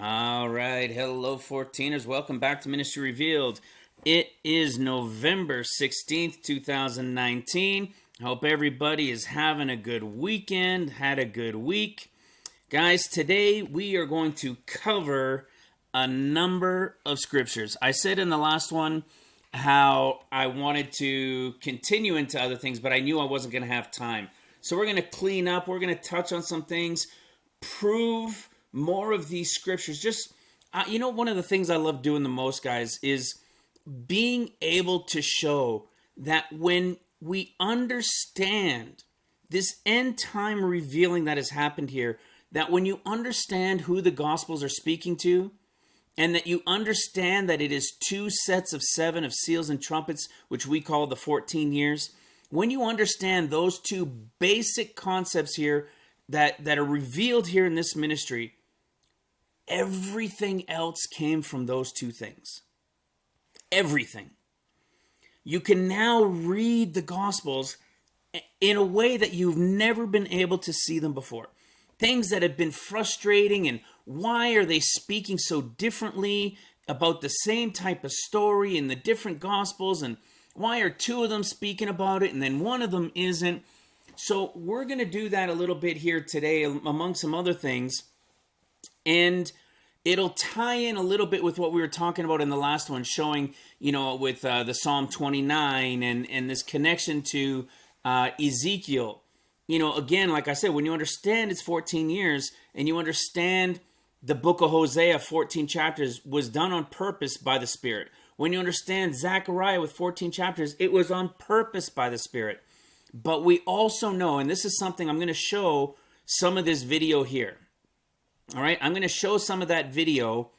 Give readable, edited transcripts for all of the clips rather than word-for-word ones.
All right. Hello, 14ers. Welcome back to Ministry Revealed. It is November 16th, 2019. I hope everybody is having a good weekend, had a good week. Guys, today we are going to cover a number of scriptures. I said in the last one how I wanted to continue into other things, but I knew I wasn't going to have time. So we're going to clean up. We're going to touch on some things, prove more of these scriptures. Just, one of the things I love doing the most, guys, is being able to show that when we understand this end time revealing that has happened here, that when you understand who the Gospels are speaking to, and that you understand that it is two sets of seven of seals and trumpets, which we call the 14 years, when you understand those two basic concepts here that are revealed here in this ministry, everything else came from those two things. Everything. You can now read the Gospels in a way that you've never been able to see them before. Things that have been frustrating, and why are they speaking so differently about the same type of story in the different Gospels, and why are two of them speaking about it and then one of them isn't? So we're going to do that a little bit here today among some other things, and it'll tie in a little bit with what we were talking about in the last one, showing, with the Psalm 29 and this connection to Ezekiel. Again, like I said, when you understand it's 14 years and you understand the book of Hosea, 14 chapters, was done on purpose by the Spirit. When you understand Zechariah with 14 chapters, it was on purpose by the Spirit. But we also know, and this is something I'm going to show some of this video here. All right, I'm going to show some of that video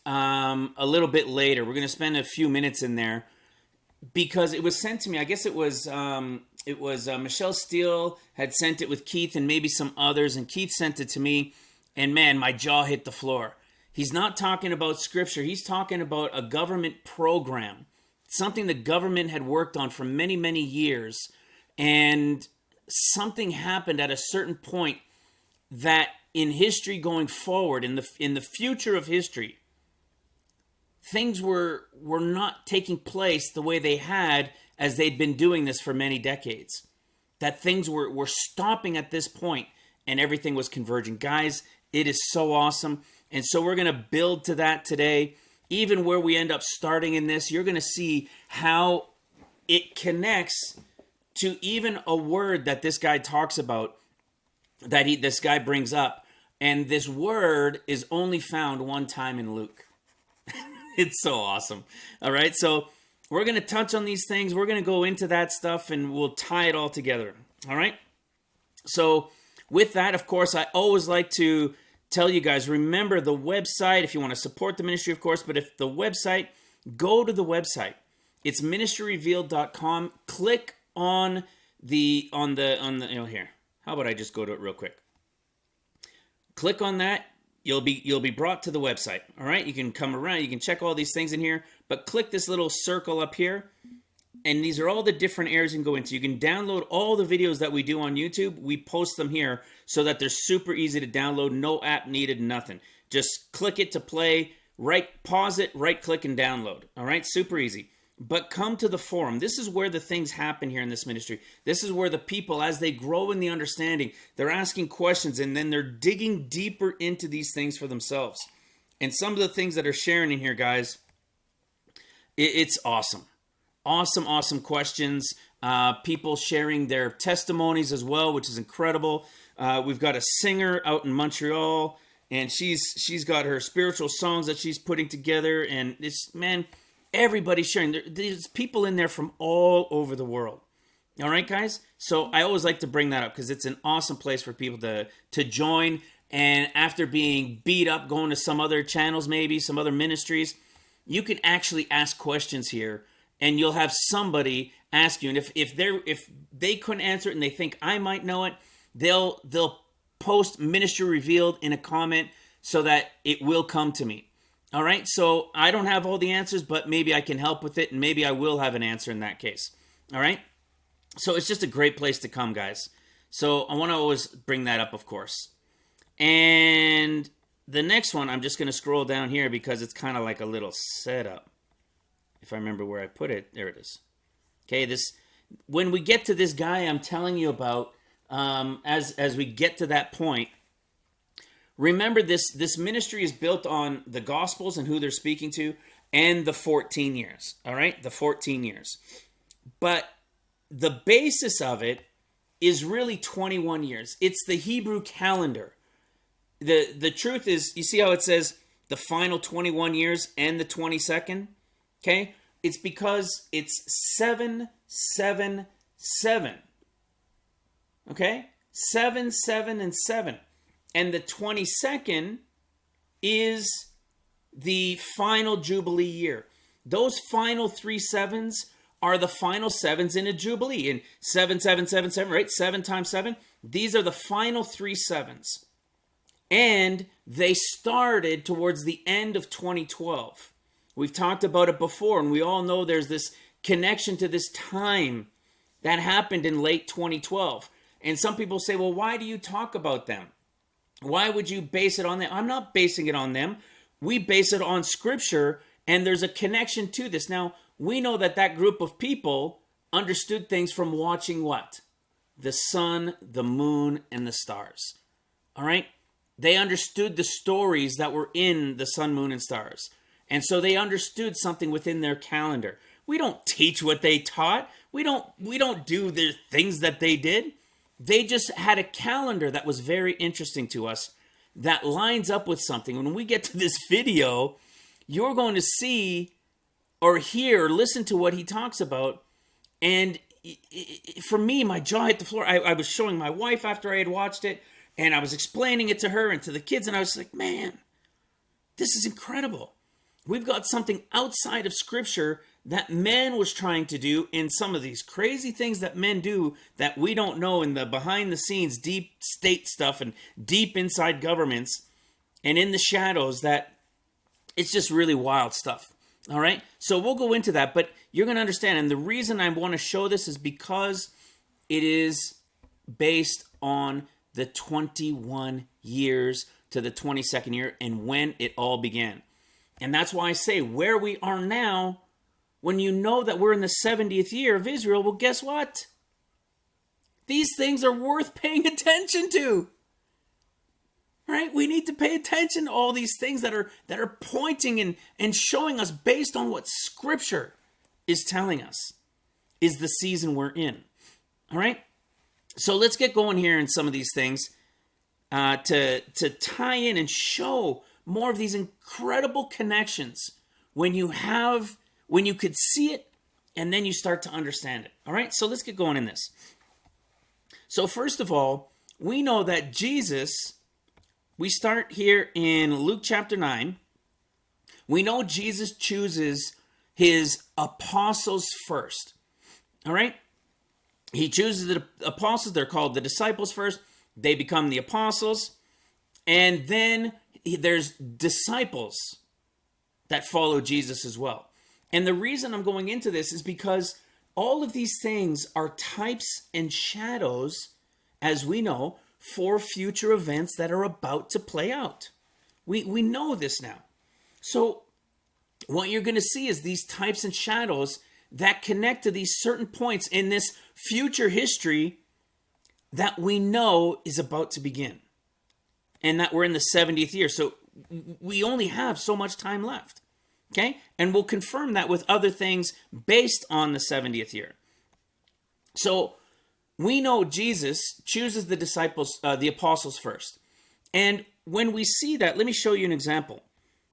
a little bit later. We're going to spend a few minutes in there because it was sent to me. I guess it was Michelle Steele had sent it with Keith and maybe some others, and Keith sent it to me, and man, my jaw hit the floor. He's not talking about scripture. He's talking about a government program, something the government had worked on for many, many years, and something happened at a certain point that in history going forward, in the future of history, things were not taking place the way they had as they'd been doing this for many decades. That things were stopping at this point and everything was converging. Guys, it is so awesome. And so we're going to build to that today. Even where we end up starting in this, you're going to see how it connects to even a word that this guy talks about, that this guy brings up. And this word is only found one time in Luke. It's so awesome. All right, so we're going to touch on these things. We're going to go into that stuff, and we'll tie it all together. All right? So with that, of course, I always like to tell you guys, remember the website if you want to support the ministry, of course. But if the website, go to the website. It's ministryrevealed.com. Click on the here. How about I just go to it real quick? Click on that. You'll be brought to the website. All right, you can come around, you can check all these things in here, but click this little circle up here, and these are all the different areas you can go into. You can download all the videos that we do on YouTube. We post them here so that they're super easy to download. No app needed, nothing. Just click it to play, pause it, right click and download. All right, super easy. But come to the forum. This is where the things happen here in this ministry. This is where the people, as they grow in the understanding, they're asking questions, and then they're digging deeper into these things for themselves. And some of the things that are sharing in here, guys, it's awesome. Awesome questions. People sharing their testimonies as well, which is incredible. We've got a singer out in Montreal, and she's got her spiritual songs that she's putting together, and it's, man, everybody's sharing. There's people in there from all over the world. All right, guys? So I always like to bring that up because it's an awesome place for people to join. And after being beat up, going to some other channels, maybe some other ministries, you can actually ask questions here, and you'll have somebody ask you. And if they couldn't answer it and they think I might know it, they'll post Ministry Revealed in a comment so that it will come to me. All right, so I don't have all the answers, but maybe I can help with it, and maybe I will have an answer in that case. All right, so it's just a great place to come, guys. So I want to always bring that up, of course. And the next one, I'm just going to scroll down here because it's kind of like a little setup. If I remember where I put it, there it is. Okay, when we get to this guy I'm telling you about, as we get to that point, remember this ministry is built on the Gospels and who they're speaking to, and the 14 years. All right, the 14 years. But the basis of it is really 21 years. It's the Hebrew calendar. The truth is, you see how it says the final 21 years and the 22nd? Okay? It's because it's 777. Okay? 7, 7, and 7. And the 22nd is the final Jubilee year. Those final 3 sevens are the final sevens in a Jubilee. In 7, 7, 7, 7, right? 7 times 7. These are the final 3 sevens. And they started towards the end of 2012. We've talked about it before, and we all know there's this connection to this time that happened in late 2012. And some people say, well, why do you talk about them? Why would you base it on them? I'm not basing it on them. We base it on Scripture, and there's a connection to this. Now, we know that group of people understood things from watching what? The sun, the moon, and the stars. All right? They understood the stories that were in the sun, moon, and stars. And so they understood something within their calendar. We don't teach what they taught. We don't do the things that they did. They just had a calendar that was very interesting to us that lines up with something. When we get to this video, you're going to see or hear or listen to what he talks about. And for me, my jaw hit the floor. I was showing my wife after I had watched it, and I was explaining it to her and to the kids, and I was like, man, this is incredible. We've got something outside of Scripture that man was trying to do in some of these crazy things that men do that we don't know in the behind the scenes, deep state stuff and deep inside governments and in the shadows, that it's just really wild stuff. All right. So we'll go into that, but you're going to understand. And the reason I want to show this is because it is based on the 21 years to the 22nd year and when it all began. And that's why I say where we are now, when you know that we're in the 70th year of Israel, well, guess what? These things are worth paying attention to. Right? We need to pay attention to all these things that are pointing and showing us based on what Scripture is telling us is the season we're in. All right? So let's get going here in some of these things to tie in and show more of these incredible connections when you could see it and then you start to understand it. All right, so let's get going in this. So first of all, we know that Jesus, we start here in Luke chapter 9. We know Jesus chooses his apostles first. All right, he chooses the apostles. They're called the disciples first. They become the apostles. And then there's disciples that follow Jesus as well. And the reason I'm going into this is because all of these things are types and shadows, as we know, for future events that are about to play out. We know this now. So what you're going to see is these types and shadows that connect to these certain points in this future history that we know is about to begin. And that we're in the 70th year. So we only have so much time left. Okay? And we'll confirm that with other things based on the 70th year. So we know Jesus chooses the disciples, the apostles first. And when we see that, let me show you an example.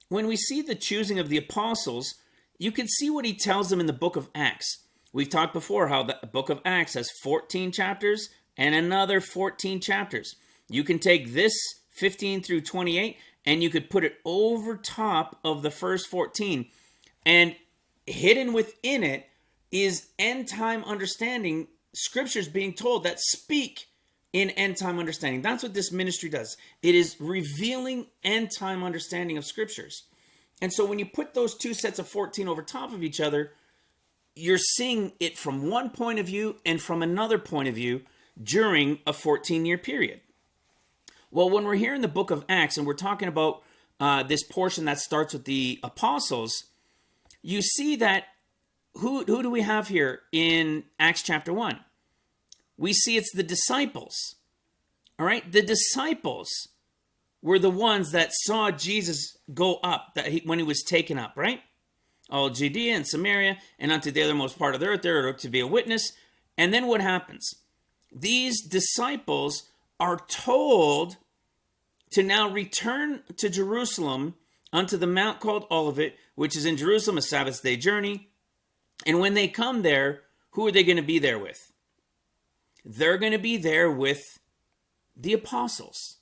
When we see the choosing of the apostles, you can see what he tells them in the book of Acts. We've talked before how the book of Acts has 14 chapters and another 14 chapters. You can take this 15 through 28 and you could put it over top of the first 14. And hidden within it is end time understanding, scriptures being told that speak in end time understanding. That's what this ministry does. It is revealing end time understanding of scriptures. And so when you put those two sets of 14 over top of each other, you're seeing it from one point of view and from another point of view during a 14-year period. Well, when we're here in the book of Acts and we're talking about this portion that starts with the apostles, you see that who do we have here in Acts chapter 1? We see it's the disciples. All right? The disciples were the ones that saw Jesus go up when he was taken up, right? All Judea and Samaria and unto the othermost part of the earth, there to be a witness. And then what happens? These disciples are told to now return to Jerusalem unto the mount called Olivet, which is in Jerusalem, a Sabbath day journey. And when they come there, who are they going to be there with? They're going to be there with the apostles.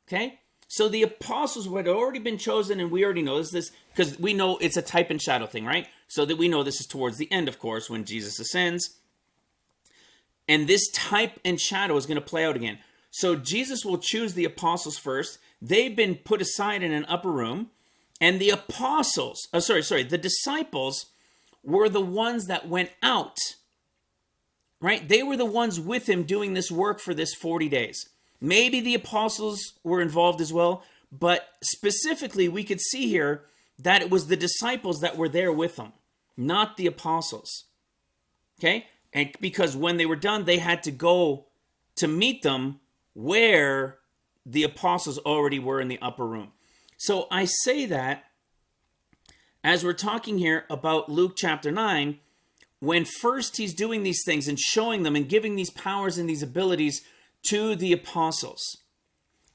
Okay? So the apostles who had already been chosen, and we already know this because we know it's a type and shadow thing, right? So that we know this is towards the end, of course, when Jesus ascends. And this type and shadow is going to play out again. So Jesus will choose the apostles first. They've been put aside in an upper room. And the apostles, the disciples were the ones that went out, right? They were the ones with him doing this work for this 40 days. Maybe the apostles were involved as well, but specifically we could see here that it was the disciples that were there with him, not the apostles. Okay? And because when they were done, they had to go to meet them where the apostles already were in the upper room. So I say that as we're talking here about Luke chapter 9, when first he's doing these things and showing them and giving these powers and these abilities to the apostles.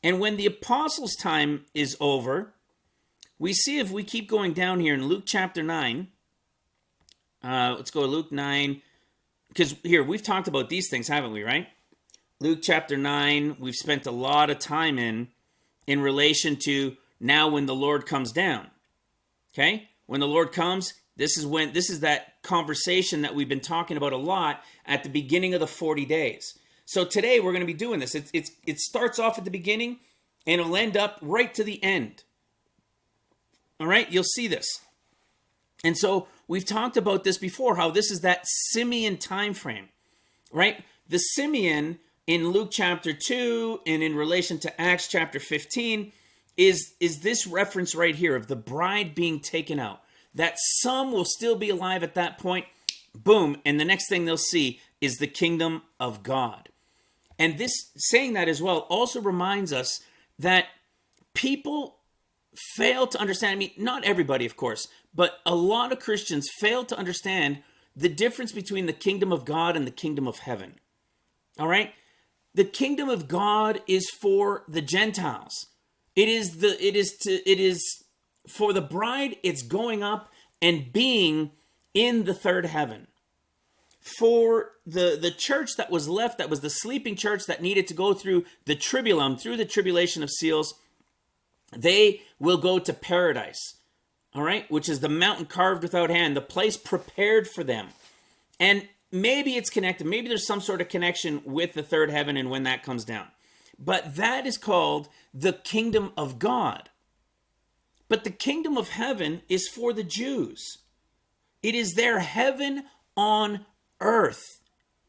And when the apostles' time is over, we see, if we keep going down here in Luke chapter 9, let's go to Luke 9, because here we've talked about these things, haven't we, right? Luke chapter 9, we've spent a lot of time in relation to now when the Lord comes down. Okay? When the Lord comes, this is that conversation that we've been talking about a lot at the beginning of the 40 days. So today we're going to be doing this. It starts off at the beginning and it'll end up right to the end. All right? You'll see this. And so we've talked about this before, how this is that Simeon time frame, right? The Simeon in Luke chapter 2 and in relation to Acts chapter 15 is this reference right here of the bride being taken out. That some will still be alive at that point. Boom. And the next thing they'll see is the kingdom of God. And this, saying that as well, also reminds us that people fail to understand. I mean, not everybody, of course, but a lot of Christians fail to understand the difference between the kingdom of God and the kingdom of heaven. All right? The kingdom of God is for the Gentiles. It is for the bride. It's going up and being in the third heaven. For the church that was left, that was the sleeping church that needed to go through the tribulum, through the tribulation of seals, they will go to paradise. All right? Which is the mountain carved without hand, the place prepared for them. And maybe it's connected. Maybe there's some sort of connection with the third heaven and when that comes down. But that is called the kingdom of God. But the kingdom of heaven is for the Jews. It is their heaven on earth.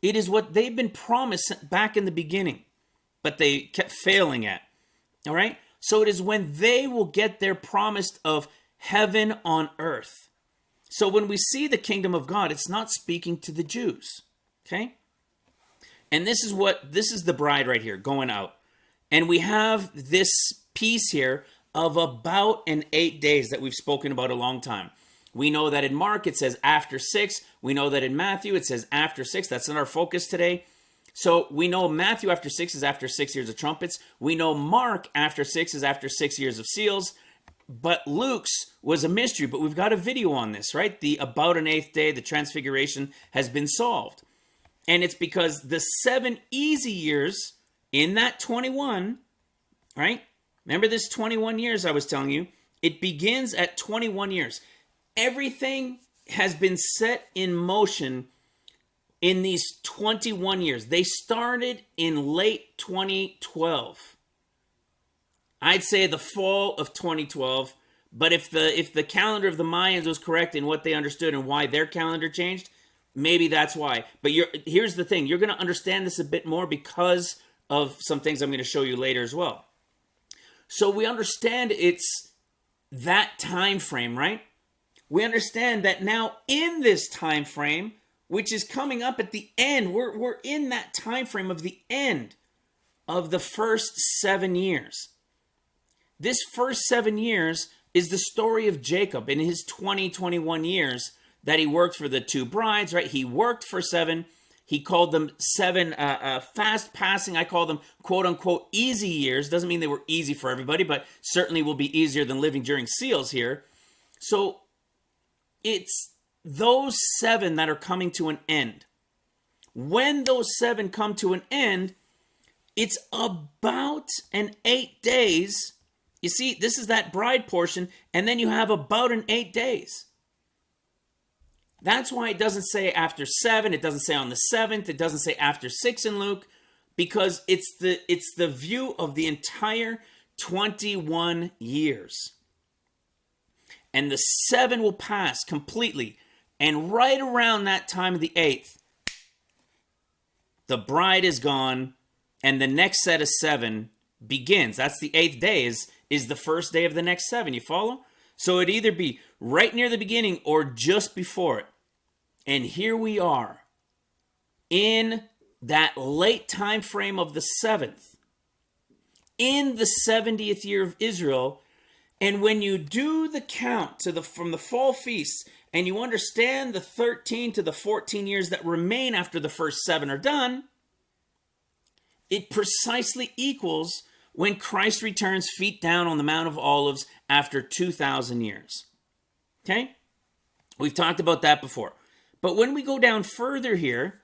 It is what they've been promised back in the beginning, but they kept failing at. All right? So it is when they will get their promise of heaven on earth. So when we see the kingdom of God, it's not speaking to the Jews. Okay? And this is the bride right here going out. And we have this piece here of about an 8 days that we've spoken about a long time. We know that in Mark it says after 6. We know that in Matthew it says after 6. That's not our focus today. So we know Matthew after 6 is after 6 years of trumpets. We know Mark after 6 is after 6 years of seals. But Luke's was a mystery. But we've got a video on this, right? The about an 8th day, the transfiguration has been solved. And it's because the 7 easy years in that 21, right? Remember this 21 years I was telling you? It begins at 21 years. Everything has been set in motion in these 21 years. They started in late 2012. I'd say the fall of 2012. But if the calendar of the Mayans was correct in what they understood and why their calendar changed, maybe that's why. But here's the thing. You're going to understand this a bit more because of some things I'm going to show you later as well. So we understand it's that time frame, right? We understand that now in this time frame, which is coming up at the end, we're in that time frame of the end of the first 7 years. This first 7 years is the story of Jacob in his 21 years that he worked for the two brides, right? He worked for 7. He called them 7 fast passing. I call them quote unquote easy years. Doesn't mean they were easy for everybody, but certainly will be easier than living during seals here. So it's those 7 that are coming to an end. When those 7 come to an end, it's about an 8 days. You see, this is that bride portion, and then you have about an 8 days. That's why it doesn't say after 7, it doesn't say on the 7th, it doesn't say after 6 in Luke, because it's the view of the entire 21 years. And the 7 will pass completely, and right around that time of the 8th, the bride is gone, and the next set of 7 begins. That's the 8th day, is the first day of the next 7. You follow? So it'd either be right near the beginning or just before it. And here we are in that late time frame of the 7th, in the 70th year of Israel. And when you do the count from the fall feasts, and you understand the 13 to the 14 years that remain after the first 7 are done, it precisely equals when Christ returns feet down on the Mount of Olives after 2,000 years. Okay? We've talked about that before. But when we go down further here,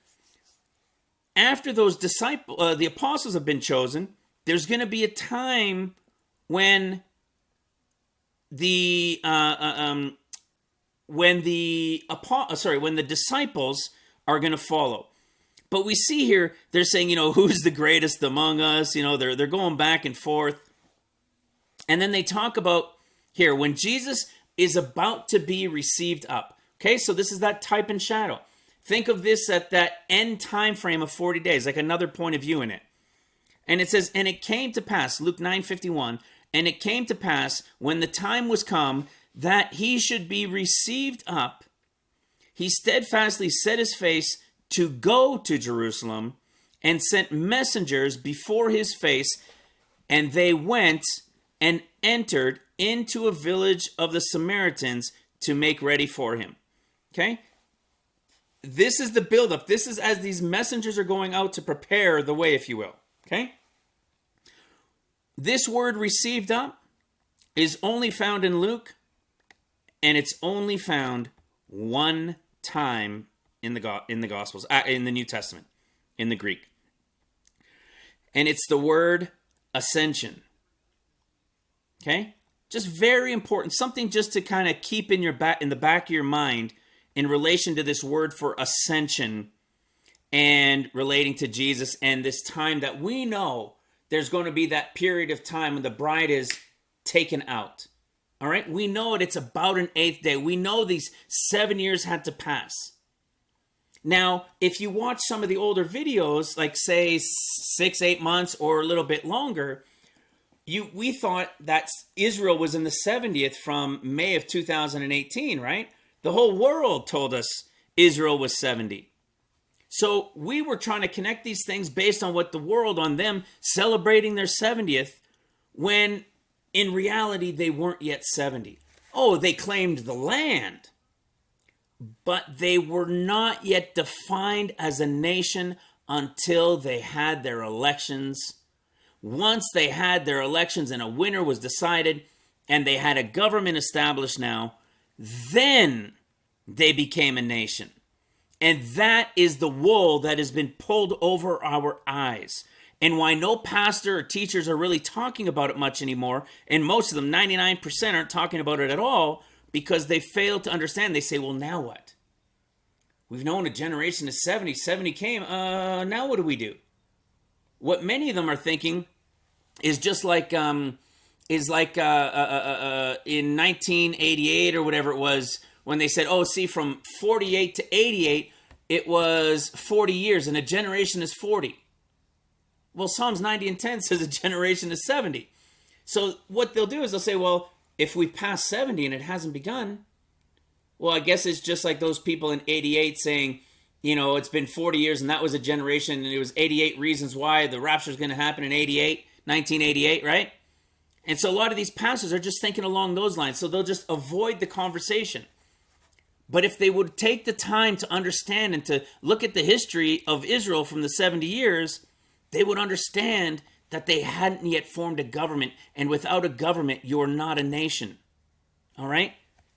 after those the apostles have been chosen, there's going to be a time when the disciples are going to follow. But we see here, they're saying, who's the greatest among us? They're going back and forth. And then they talk about here, when Jesus is about to be received up. Okay, so this is that type and shadow. Think of this at that end time frame of 40 days, like another point of view in it. And it says, and it came to pass, Luke 9:51, and it came to pass when the time was come that he should be received up, he steadfastly set his face to go to Jerusalem and sent messengers before his face, and they went and entered into a village of the Samaritans to make ready for him. Okay? This is the buildup. This is as these messengers are going out to prepare the way, if you will. Okay? This word received up is only found in Luke, and it's only found one time in the Gospels, in the New Testament, in the Greek. And it's the word ascension. Okay? Just very important. Something just to kind of keep in the back of your mind in relation to this word for ascension and relating to Jesus and this time that we know there's going to be that period of time when the bride is taken out. All right? We know it's about an 8th day. We know these 7 years had to pass. Now, if you watch some of the older videos, like say 6-8 months or a little bit longer, we thought that Israel was in the 70th from May of 2018, right? The whole world told us Israel was 70. So we were trying to connect these things based on what the world, on them celebrating their 70th, when in reality they weren't yet 70. Oh, they claimed the land, but they were not yet defined as a nation until they had their elections. Once they had their elections and a winner was decided and they had a government established now, then they became a nation. And that is the wool that has been pulled over our eyes. And why no pastor or teachers are really talking about it much anymore, and most of them, 99%, aren't talking about it at all, because they fail to understand. They say, well, now what? We've known a generation is 70. 70 came. Now what do we do? What many of them are thinking is just like in 1988 or whatever it was, when they said, oh, see, from 48 to 88, it was 40 years, and a generation is 40. Well, Psalms 90 and 10 says a generation is 70. So what they'll do is they'll say, well, if we've passed 70 and it hasn't begun, well, I guess it's just like those people in 88 saying, it's been 40 years and that was a generation and it was 88 reasons why the rapture is going to happen in 1988, right? And so a lot of these pastors are just thinking along those lines. So they'll just avoid the conversation. But if they would take the time to understand and to look at the history of Israel from the 70 years, they would understand that they hadn't yet formed a government. And without a government, you're not a nation. All right?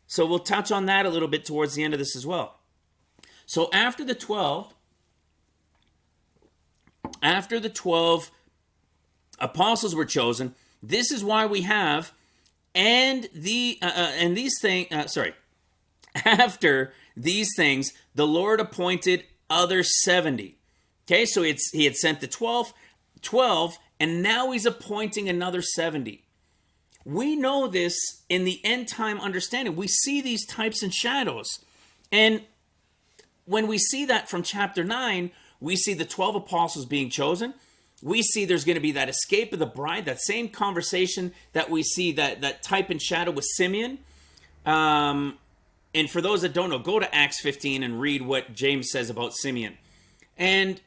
So we'll touch on that a little bit towards the end of this as well. So after the 12 apostles were chosen, this is why we have, after these things, the Lord appointed other 70. Okay, so he had sent the 12, and now he's appointing another 70. We know this in the end time understanding. We see these types and shadows. And when we see that from chapter 9, we see the 12 apostles being chosen. We see there's going to be that escape of the bride, that same conversation that we see, that type and shadow with Simeon. And for those that don't know, go to Acts 15 and read what James says about Simeon. And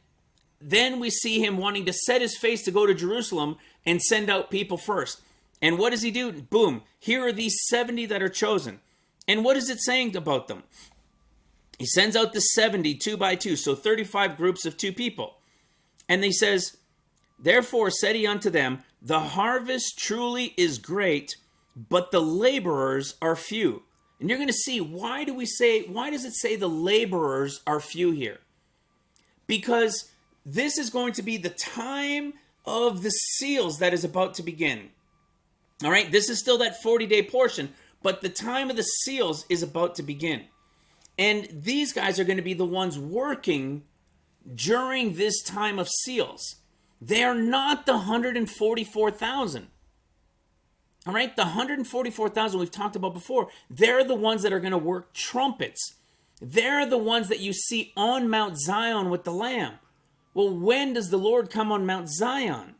then we see him wanting to set his face to go to Jerusalem and send out people first. And what does he do? Boom. Here are these 70 that are chosen. And what is it saying about them? He sends out the 70 two by two, so 35 groups of 2 people. And he says, therefore said he unto them, the harvest truly is great, but the laborers are few. And you're going to see, why does it say the laborers are few here? Because this is going to be the time of the seals that is about to begin. All right, this is still that 40-day portion, but the time of the seals is about to begin. And these guys are going to be the ones working during this time of seals. They are not the 144,000. All right, the 144,000 we've talked about before, they're the ones that are going to work trumpets. They're the ones that you see on Mount Zion with the Lamb. Well, when does the Lord come on Mount Zion?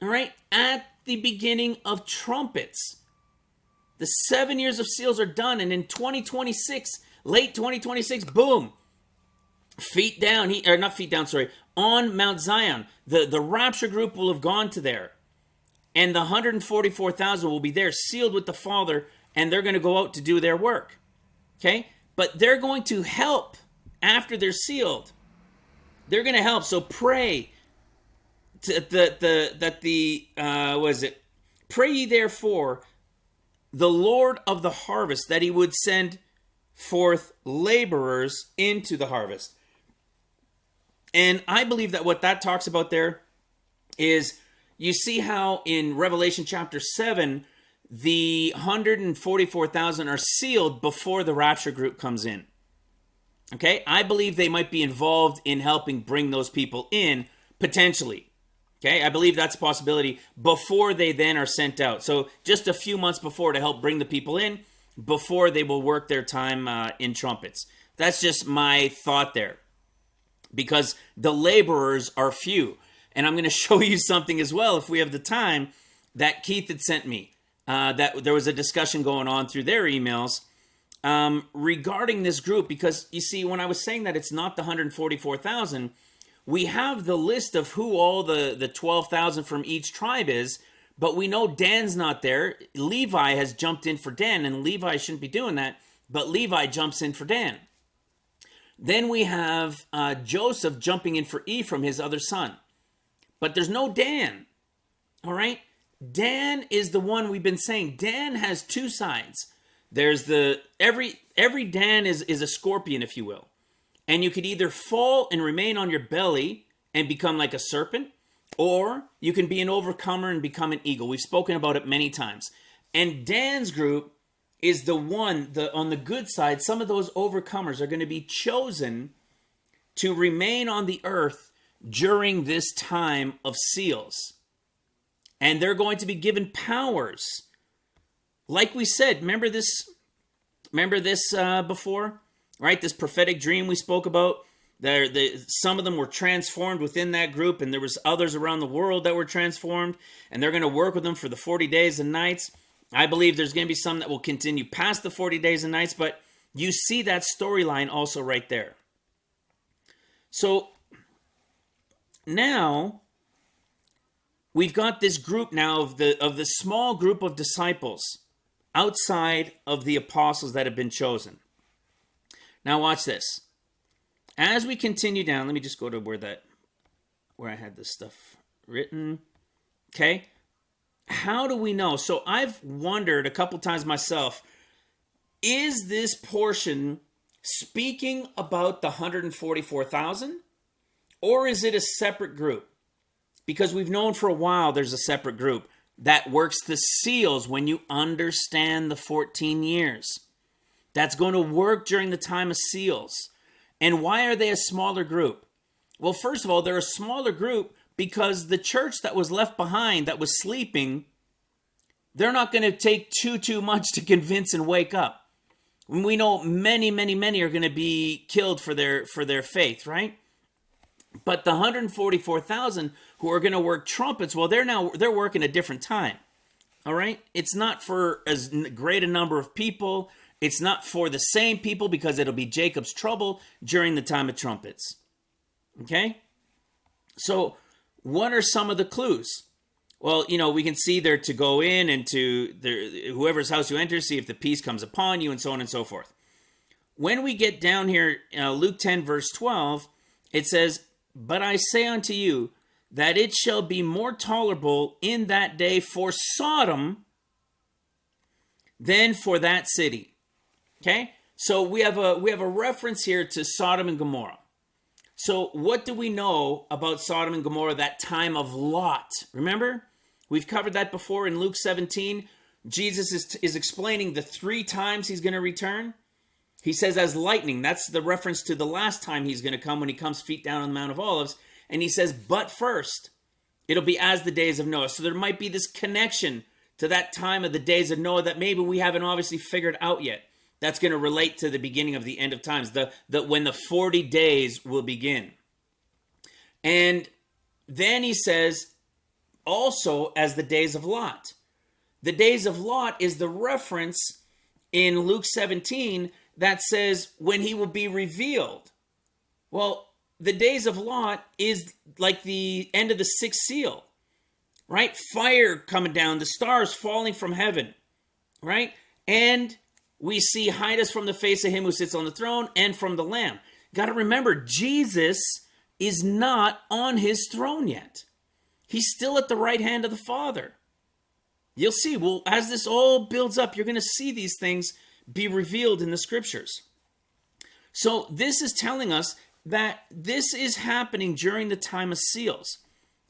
All right, at the beginning of trumpets. The 7 years of seals are done, and in 2026, late 2026, boom, on Mount Zion. The rapture group will have gone to there. And the 144,000 will be there, sealed with the Father, and they're going to go out to do their work. Okay? But they're going to help after they're sealed. They're going to help. So pray pray ye therefore the Lord of the harvest, that he would send forth laborers into the harvest. And I believe that what that talks about there is, you see how in Revelation chapter 7, the 144,000 are sealed before the rapture group comes in. Okay? I believe they might be involved in helping bring those people in, potentially. Okay? I believe that's a possibility before they then are sent out. So just a few months before, to help bring the people in before they will work their time in trumpets. That's just my thought there. Because the laborers are few. And I'm going to show you something as well, if we have the time, that Keith had sent me. That there was a discussion going on through their emails regarding this group. Because, you see, when I was saying that it's not the 144,000, we have the list of who all the 12,000 from each tribe is, but we know Dan's not there. Levi has jumped in for Dan, and Levi shouldn't be doing that, but Levi jumps in for Dan. Then we have Joseph jumping in for Ephraim, his other son. But there's no Dan. All right? Dan is the one we've been saying. Dan has two sides. There's every Dan is a scorpion, if you will. And you could either fall and remain on your belly and become like a serpent, or you can be an overcomer and become an eagle. We've spoken about it many times. And Dan's group is the one, on the good side. Some of those overcomers are going to be chosen to remain on the earth during this time of seals. And they're going to be given powers. Like we said, remember this before? Right? This prophetic dream we spoke about. Some of them were transformed within that group, and there was others around the world that were transformed, and they're going to work with them for the 40 days and nights. I believe there's going to be some that will continue past the 40 days and nights, but you see that storyline also right there. So now we've got this group now of the small group of disciples outside of the apostles that have been chosen. Now watch this. As we continue down, let me just go to where I had this stuff written. Okay. How do we know? So I've wondered a couple times myself, is this portion speaking about the 144,000? Or is it a separate group? Because we've known for a while there's a separate group that works the seals when you understand the 14 years. That's going to work during the time of seals. And why are they a smaller group? Well, first of all, they're a smaller group because the church that was left behind, that was sleeping, they're not going to take too much to convince and wake up. We know many are going to be killed for their faith, right? But the 144,000 who are going to work trumpets, well, they're working a different time. All right? It's not for as great a number of people. It's not for the same people because it'll be Jacob's trouble during the time of trumpets. Okay? So, what are some of the clues? Well, we can see they're to go in and to whoever's house you enter, see if the peace comes upon you, and so on and so forth. When we get down here, Luke 10, verse 12, it says, "But I say unto you, that it shall be more tolerable in that day for Sodom than for that city." Okay? So we have a reference here to Sodom and Gomorrah. So what do we know about Sodom and Gomorrah, that time of Lot? Remember? We've covered that before in Luke 17. Jesus is explaining the 3 times he's going to return. He says as lightning. That's the reference to the last time he's going to come when he comes feet down on the Mount of Olives. And he says, but first, it'll be as the days of Noah. So there might be this connection to that time of the days of Noah that maybe we haven't obviously figured out yet. That's going to relate to the beginning of the end of times, when the 40 days will begin. And then he says, also as the days of Lot. The days of Lot is the reference in Luke 17 that says when he will be revealed. Well, the days of Lot is like the end of the 6th seal, right? Fire coming down, the stars falling from heaven, right? And we see, hide us from the face of him who sits on the throne and from the Lamb. Got to remember, Jesus is not on his throne yet. He's still at the right hand of the Father. You'll see, well, as this all builds up, you're going to see these things be revealed in the scriptures. So this is telling us that this is happening during the time of seals.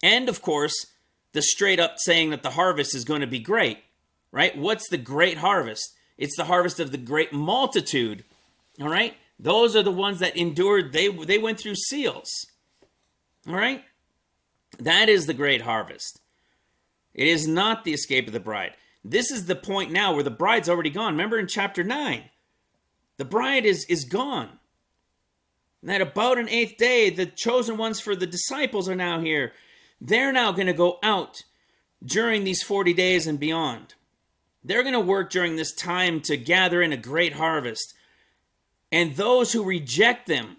And of course, the straight up saying that the harvest is going to be great, right? What's the great harvest? It's the harvest of the great multitude, all right? Those are the ones that endured. They went through seals, all right? That is the great harvest. It is not the escape of the bride. This is the point now where the bride's already gone. Remember in chapter 9, the bride is gone. And at about an 8th day, the chosen ones for the disciples are now here. They're now going to go out during these 40 days and beyond. They're going to work during this time to gather in a great harvest. And those who reject them,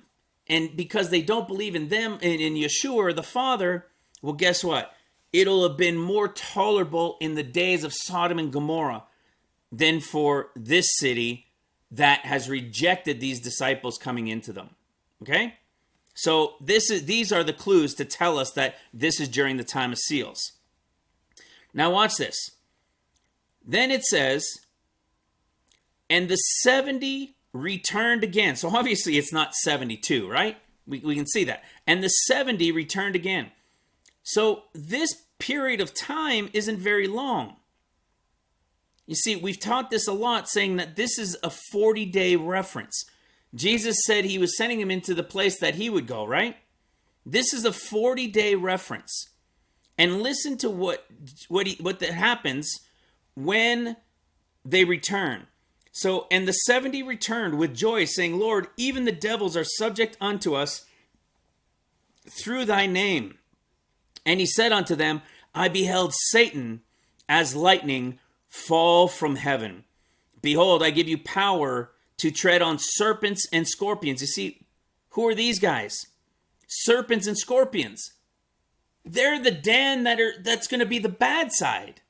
and because they don't believe in them, in Yeshua or the Father, well, guess what? It'll have been more tolerable in the days of Sodom and Gomorrah than for this city that has rejected these disciples coming into them. Okay? So these are the clues to tell us that this is during the time of seals. Now watch this. Then it says, and the 70 returned again. So obviously it's not 72, right? We can see that. And the 70 returned again. So this period of time isn't very long. You see, we've taught this a lot, saying that this is a 40-day reference. Jesus said he was sending him into the place that he would go, right? This is a 40-day reference. And listen to what happens when they return. So, and the 70 returned with joy, saying, Lord, even the devils are subject unto us through thy name. And he said unto them, I beheld Satan as lightning fall from heaven. Behold, I give you power to tread on serpents and scorpions. You see, who are these guys? Serpents and scorpions. They're the Dan that's going to be the bad side.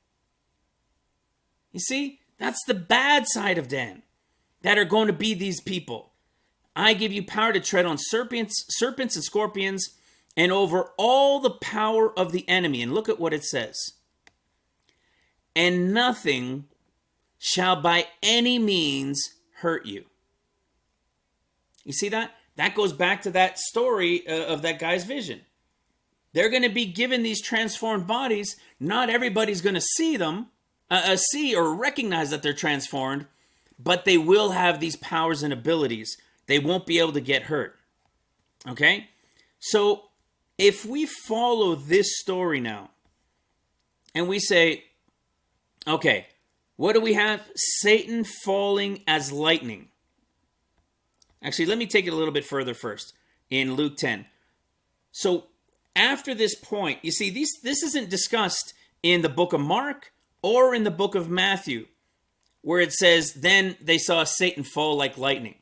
You see, that's the bad side of Dan that are going to be these people. I give you power to tread on serpents and scorpions, and over all the power of the enemy. And look at what it says. And nothing shall by any means hurt you. You see that? That goes back to that story of that guy's vision. They're going to be given these transformed bodies. Not everybody's going to see them, see or recognize that they're transformed, but they will have these powers and abilities. They won't be able to get hurt. Okay? So if we follow this story now, and we say, okay, what do we have? Satan falling as lightning. Actually, let me take it a little bit further first in Luke 10. So after this point, you see, this isn't discussed in the book of Mark or in the book of Matthew, where it says, then they saw Satan fall like lightning.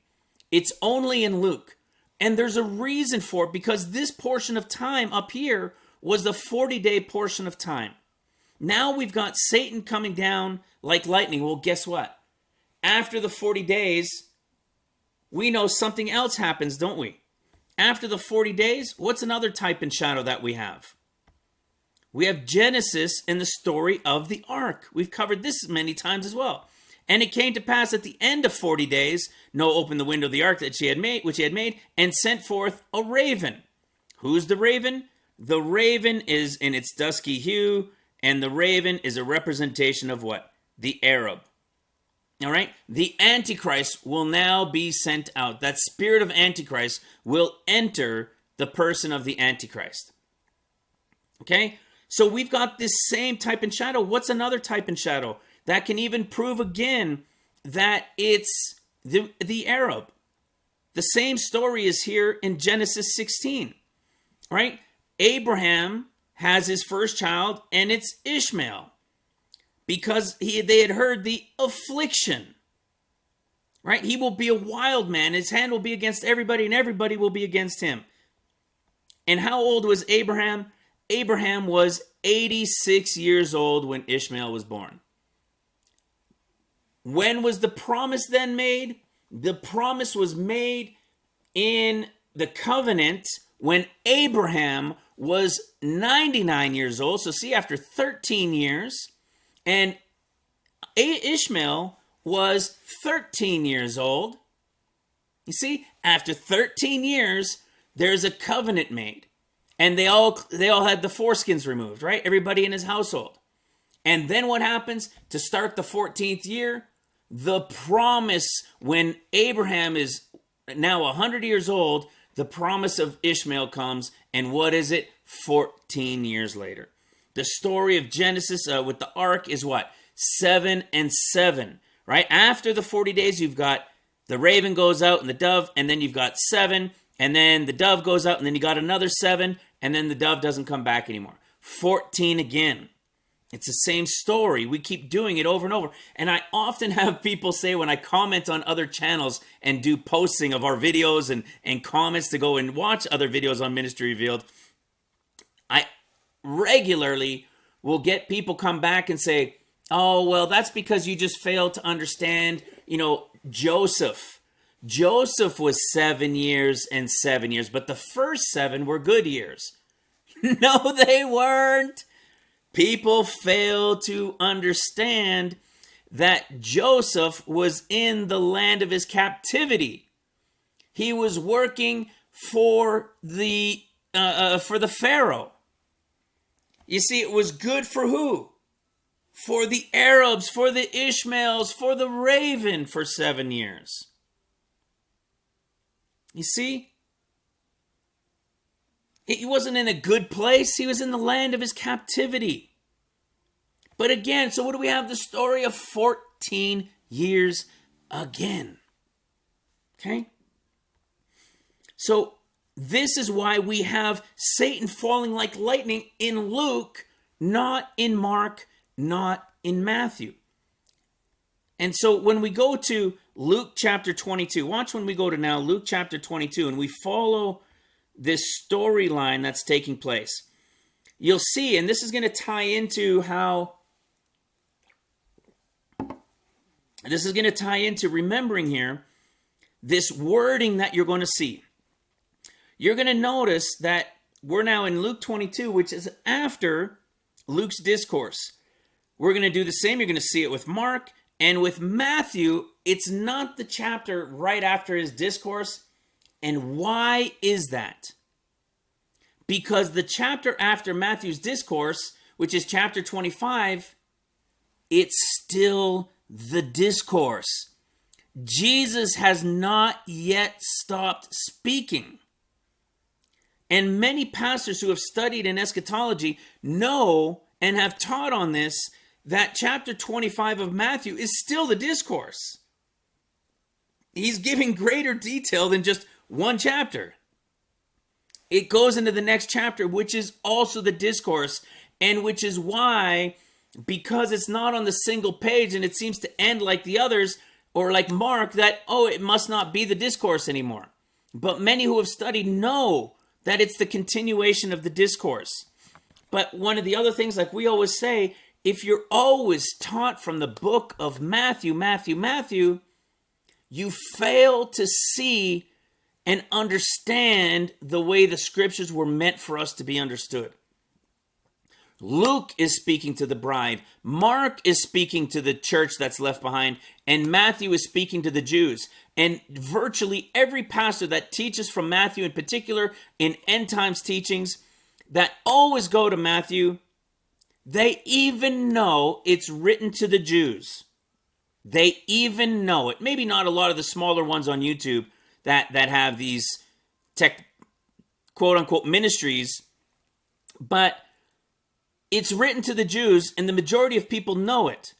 It's only in Luke. And there's a reason for it, because this portion of time up here was the 40-day portion of time. Now we've got Satan coming down like lightning. Well, guess what? After the 40 days, we know something else happens, don't we? After the 40 days, what's another type and shadow that we have? We have Genesis and the story of the ark. We've covered this many times as well. And it came to pass at the end of 40 days, Noah opened the window of the ark which he had made, and sent forth a raven. Who's the raven? The raven is in its dusky hue, and the raven is a representation of what? The Arab. All right? The Antichrist will now be sent out. That spirit of Antichrist will enter the person of the Antichrist. Okay? So we've got this same type and shadow. What's another type and shadow that can even prove again that it's the Arab? The same story is here in Genesis 16. Right? Abraham has his first child, and it's Ishmael, because they had heard the affliction. Right? He will be a wild man. His hand will be against everybody, and everybody will be against him. And how old was Abraham? Abraham was 86 years old when Ishmael was born. When was the promise then made? The promise was made in the covenant when Abraham was 99 years old. So see, after 13 years, and Ishmael was 13 years old. You see, after 13 years, there's a covenant made. And they all had the foreskins removed, right? Everybody in his household. And then what happens? To start the 14th year, the promise, when Abraham is now 100 years old, the promise of Ishmael comes. And what is it? 14 years later. The story of Genesis with the ark is what? 7 and 7, right? After the 40 days, you've got the raven goes out and the dove, and then you've got 7, and then the dove goes out, and then you got another 7, and then the dove doesn't come back anymore. 14 again. It's the same story. We keep doing it over and over. And I often have people say, when I comment on other channels and do posting of our videos and comments to go and watch other videos on Ministry Revealed, I regularly will get people come back and say, oh, well, that's because you just failed to understand, Joseph. Joseph was 7 years and 7 years, but the first 7 were good years. No, they weren't. People fail to understand that Joseph was in the land of his captivity. He was working for the Pharaoh. You see, it was good for who? For the Arabs, for the Ishmaels, for the raven for 7 years. You see? He wasn't in a good place. He was in the land of his captivity. But again, so what do we have? The story of 14 years again. Okay? So This is why we have Satan falling like lightning in Luke, not in Mark, not in Matthew. And so when we go to Luke chapter 22, watch when we go to now Luke chapter 22, and we follow this storyline that's taking place. You'll see, and this is going to tie into remembering here, this wording that you're going to see. You're going to notice that we're now in Luke 22, which is after Luke's discourse. We're going to do the same. You're going to see it with Mark. And with Matthew, it's not the chapter right after his discourse. And why is that? Because the chapter after Matthew's discourse, which is chapter 25, it's still the discourse. Jesus has not yet stopped speaking. And many pastors who have studied in eschatology know and have taught on this, that chapter 25 of Matthew is still the discourse. He's giving greater detail than just one chapter. It goes into the next chapter, which is also the discourse, and which is why, because it's not on the single page and it seems to end like the others, or like Mark, that, it must not be the discourse anymore. But many who have studied know that it's the continuation of the discourse. But one of the other things, like we always say, if you're always taught from the book of Matthew, you fail to see and understand the way the scriptures were meant for us to be understood. Luke is speaking to the bride. Mark is speaking to the church that's left behind. And Matthew is speaking to the Jews. And virtually every pastor that teaches from Matthew, in particular in end times teachings, that always go to Matthew, they even know it's written to the Jews. They even know it. Maybe not a lot of the smaller ones on YouTube that have these tech, quote unquote, ministries, but it's written to the Jews and the majority of people know it.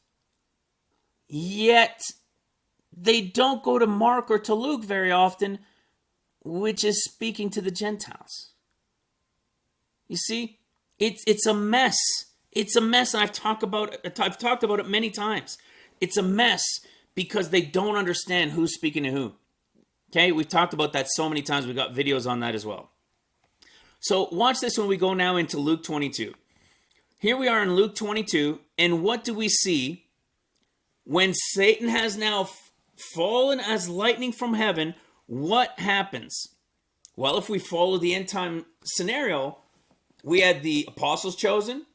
Yet they don't go to Mark or to Luke very often, which is speaking to the Gentiles. You see, it's a mess. It's a mess, and I've talked about it many times. It's a mess because they don't understand who's speaking to who. Okay, we've talked about that so many times. We've got videos on that as well. So watch this when we go now into Luke 22. Here we are in Luke 22, and what do we see when Satan has now fallen as lightning from heaven? What happens? Well, if we follow the end time scenario, we had the apostles chosen,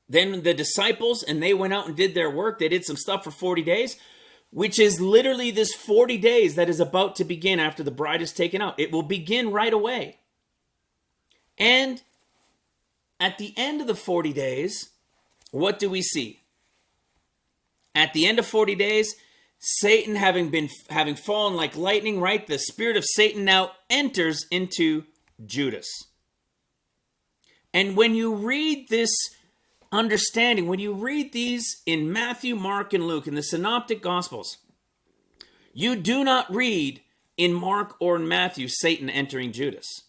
then the disciples, and they went out and did their work. They did some stuff for 40 days, which is literally this 40 days that is about to begin after the bride is taken out. It will begin right away. And at the end of the 40 days, what do we see? At the end of 40 days, Satan having fallen like lightning, right? The spirit of Satan now enters into Judas. And when you read this understanding, when you read these in Matthew, Mark, and Luke, in the synoptic gospels, you do not read in Mark or in Matthew Satan entering Judas.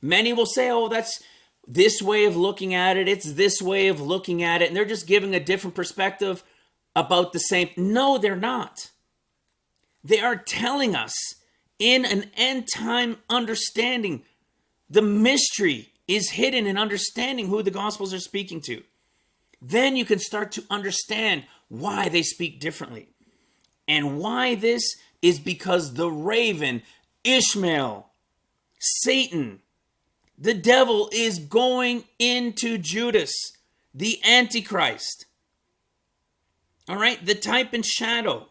Many will say, that's this way of looking at it, it's this way of looking at it, and they're just giving a different perspective about the same. No, they're not. They are telling us in an end time understanding. The mystery is hidden in understanding who the Gospels are speaking to. Then you can start to understand why they speak differently. And why this is because the raven, Ishmael, Satan, the devil is going into Judas, the Antichrist. All right, the type and shadow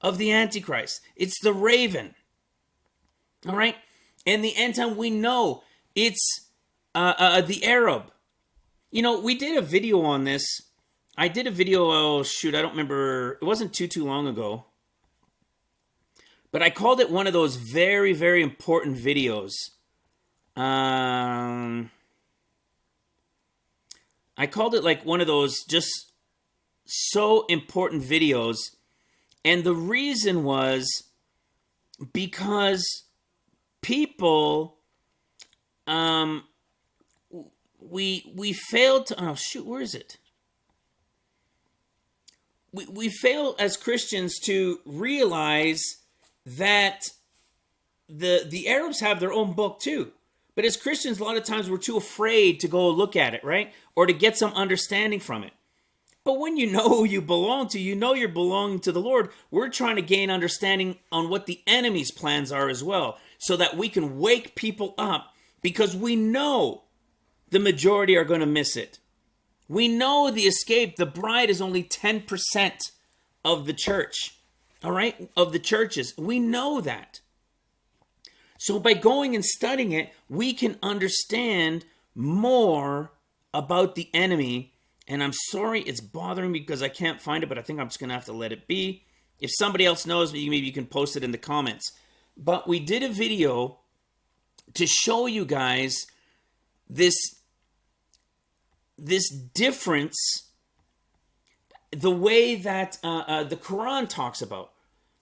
of the Antichrist. It's the raven. All right, and the end time we know it's the Arab. We did a video on this. I did a video, I don't remember. It wasn't too long ago. But I called it one of those very, very important videos. I called it like one of those just so important videos. And the reason was because people, we failed to, oh shoot, where is it? We fail as Christians to realize that the Arabs have their own book too. But as Christians, a lot of times we're too afraid to go look at it, right? Or to get some understanding from it. But when you know who you belong to, you know you're belonging to the Lord. We're trying to gain understanding on what the enemy's plans are as well, so that we can wake people up, because we know the majority are going to miss it. We know the escape, the bride is only 10% of the church, all right, of the churches. We know that. So by going and studying it, we can understand more about the enemy. And I'm sorry it's bothering me because I can't find it, but I think I'm just going to have to let it be. If somebody else knows, maybe you can post it in the comments. But we did a video to show you guys this difference, the way that the Quran talks about.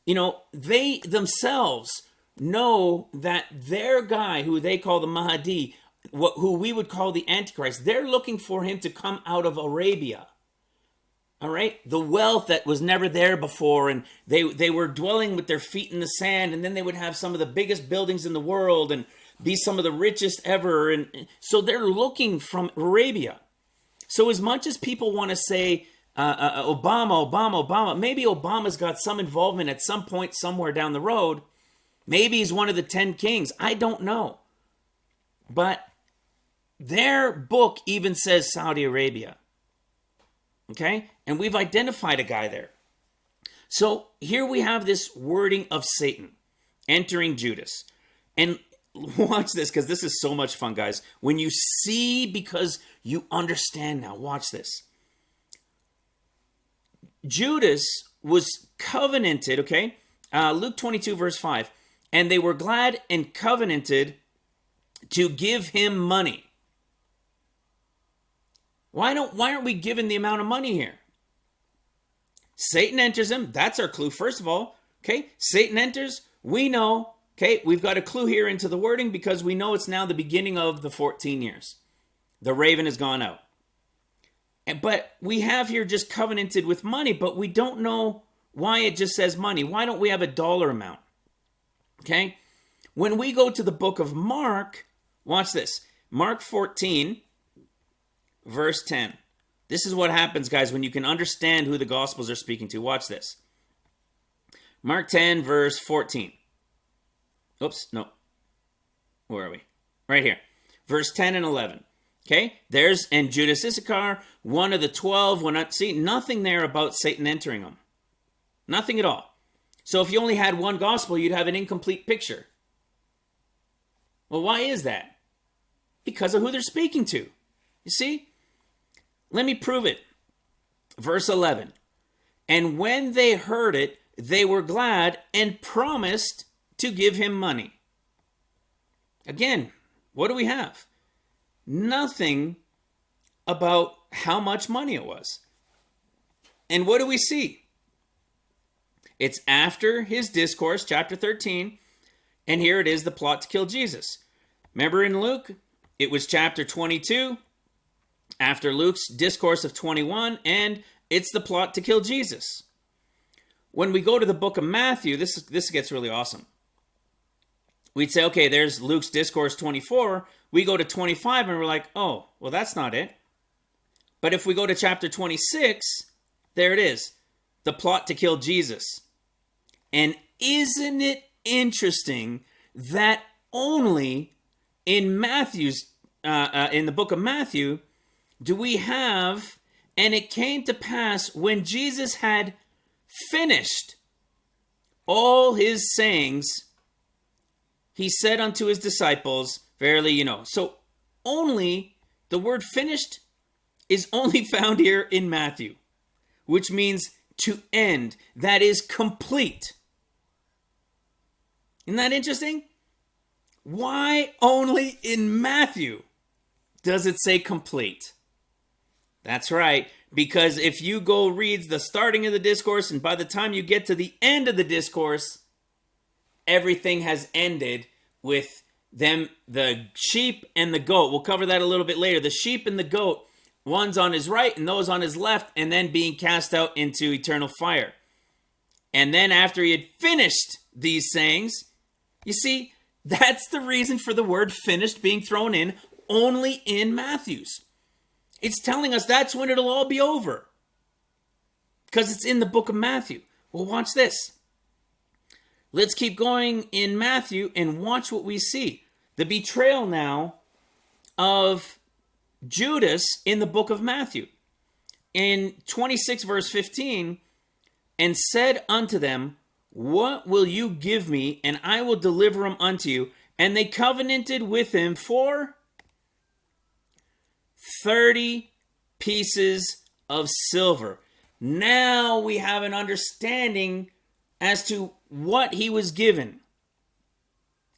You know, they themselves know that their guy, who they call the Mahdi, who we would call the Antichrist, they're looking for him to come out of Arabia. All right? The wealth that was never there before, and they were dwelling with their feet in the sand, and then they would have some of the biggest buildings in the world and be some of the richest ever. And so they're looking from Arabia. So as much as people want to say, Obama, maybe Obama's got some involvement at some point somewhere down the road. Maybe he's one of the 10 kings. I don't know. But their book even says Saudi Arabia. Okay? And we've identified a guy there. So here we have this wording of Satan entering Judas. And watch this, because this is so much fun, guys. When you see, because you understand now, watch this. Judas was covenanted, okay? Luke 22, verse 5. And they were glad and covenanted to give him money. Why aren't we given the amount of money here? Satan enters him. That's our clue, first of all. Okay, Satan enters. We know. Okay, we've got a clue here into the wording, because we know it's now the beginning of the 14 years. The raven has gone out. But we have here just covenanted with money, but we don't know why it just says money. Why don't we have a dollar amount? Okay, when we go to the book of Mark, watch this. Mark 14, verse 10. This is what happens, guys, when you can understand who the Gospels are speaking to. Watch this. Mark 10, verse 14. Oops, no. Where are we? Right here. Verse 10 and 11. Okay, and Judas Issachar, one of the 12, see, nothing there about Satan entering them. Nothing at all. So if you only had one gospel, you'd have an incomplete picture. Well, why is that? Because of who they're speaking to. You see? Let me prove it. Verse 11. And when they heard it, they were glad and promised to give him money. Again, what do we have? Nothing about how much money it was. And what do we see? It's after his discourse, chapter 13, and here it is, the plot to kill Jesus. Remember in Luke, it was chapter 22, after Luke's discourse of 21, and it's the plot to kill Jesus. When we go to the book of Matthew, this gets really awesome. We'd say, okay, there's Luke's discourse 24. We go to 25 and we're like, oh, well, that's not it. But if we go to chapter 26, there it is. The plot to kill Jesus. And isn't it interesting that only in Matthew's, in the book of Matthew, do we have, and it came to pass when Jesus had finished all his sayings, he said unto his disciples, verily, So only the word finished is only found here in Matthew, which means to end. That is complete. Isn't that interesting? Why only in Matthew does it say complete? That's right, because if you go read the starting of the discourse, and by the time you get to the end of the discourse, everything has ended with them, the sheep and the goat. We'll cover that a little bit later. The sheep and the goat, one's on his right and those on his left, and then being cast out into eternal fire. And then after he had finished these sayings, you see, that's the reason for the word finished being thrown in only in Matthew's. It's telling us that's when it'll all be over, because it's in the book of Matthew. Well, watch this. Let's keep going in Matthew and watch what we see. The betrayal now of Judas in the book of Matthew. In 26 verse 15, and said unto them, what will you give me, and I will deliver him unto you? And they covenanted with him for 30 pieces of silver. Now we have an understanding as to what he was given.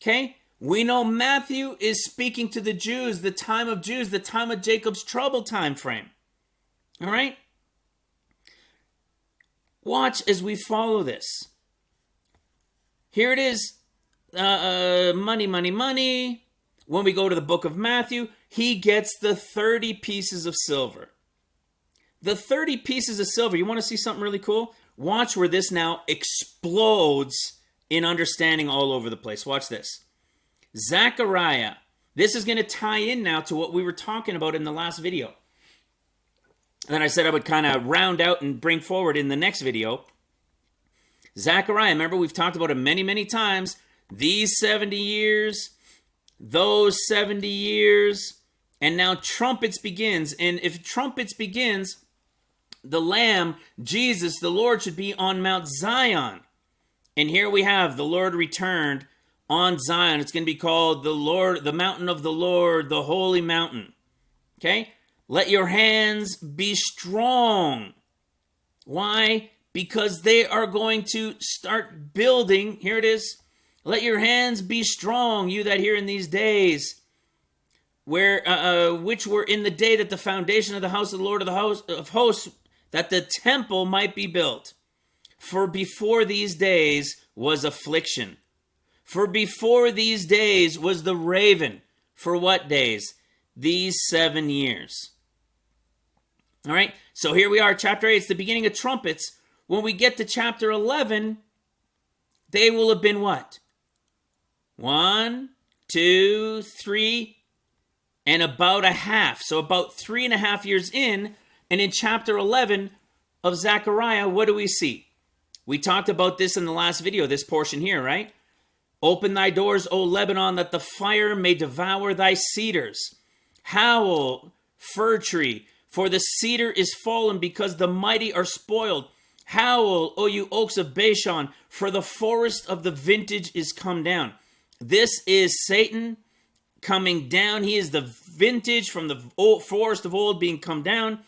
Okay? We know Matthew is speaking to the Jews, the time of Jews, the time of Jacob's trouble time frame. All right? Watch as we follow this. Here it is. Money, money, money. When we go to the book of Matthew, he gets the 30 pieces of silver. The 30 pieces of silver. You want to see something really cool? Watch where this now explodes in understanding all over the place. Watch this. Zechariah. This is going to tie in now to what we were talking about in the last video. And I said I would kind of round out and bring forward in the next video. Zechariah, remember we've talked about it many, many times. These 70 years, those 70 years, and now trumpets begins. And if trumpets begins, the Lamb, Jesus, the Lord, should be on Mount Zion. And here we have the Lord returned on Zion. It's going to be called the Lord, the mountain of the Lord, the holy mountain. Okay? Let your hands be strong. Why? Because they are going to start building. Here it is. Let your hands be strong, you that hear in these days, where which were in the day that the foundation of the house of the Lord of the house of hosts, that the temple might be built. For before these days was affliction. For before these days was the raven. For what days? These 7 years. All right, so here we are, chapter 8. It's the beginning of trumpets. When we get to chapter 11, they will have been what? 1, 2, 3, and about a half. So about 3.5 years in. And in chapter 11 of Zechariah, what do we see? We talked about this in the last video, this portion here, right? Open thy doors, O Lebanon, that the fire may devour thy cedars. Howl, fir tree, for the cedar is fallen, because the mighty are spoiled. Howl, O you oaks of Bashan, for the forest of the vintage is come down. This is Satan coming down. He is the vintage from the forest of old being come down.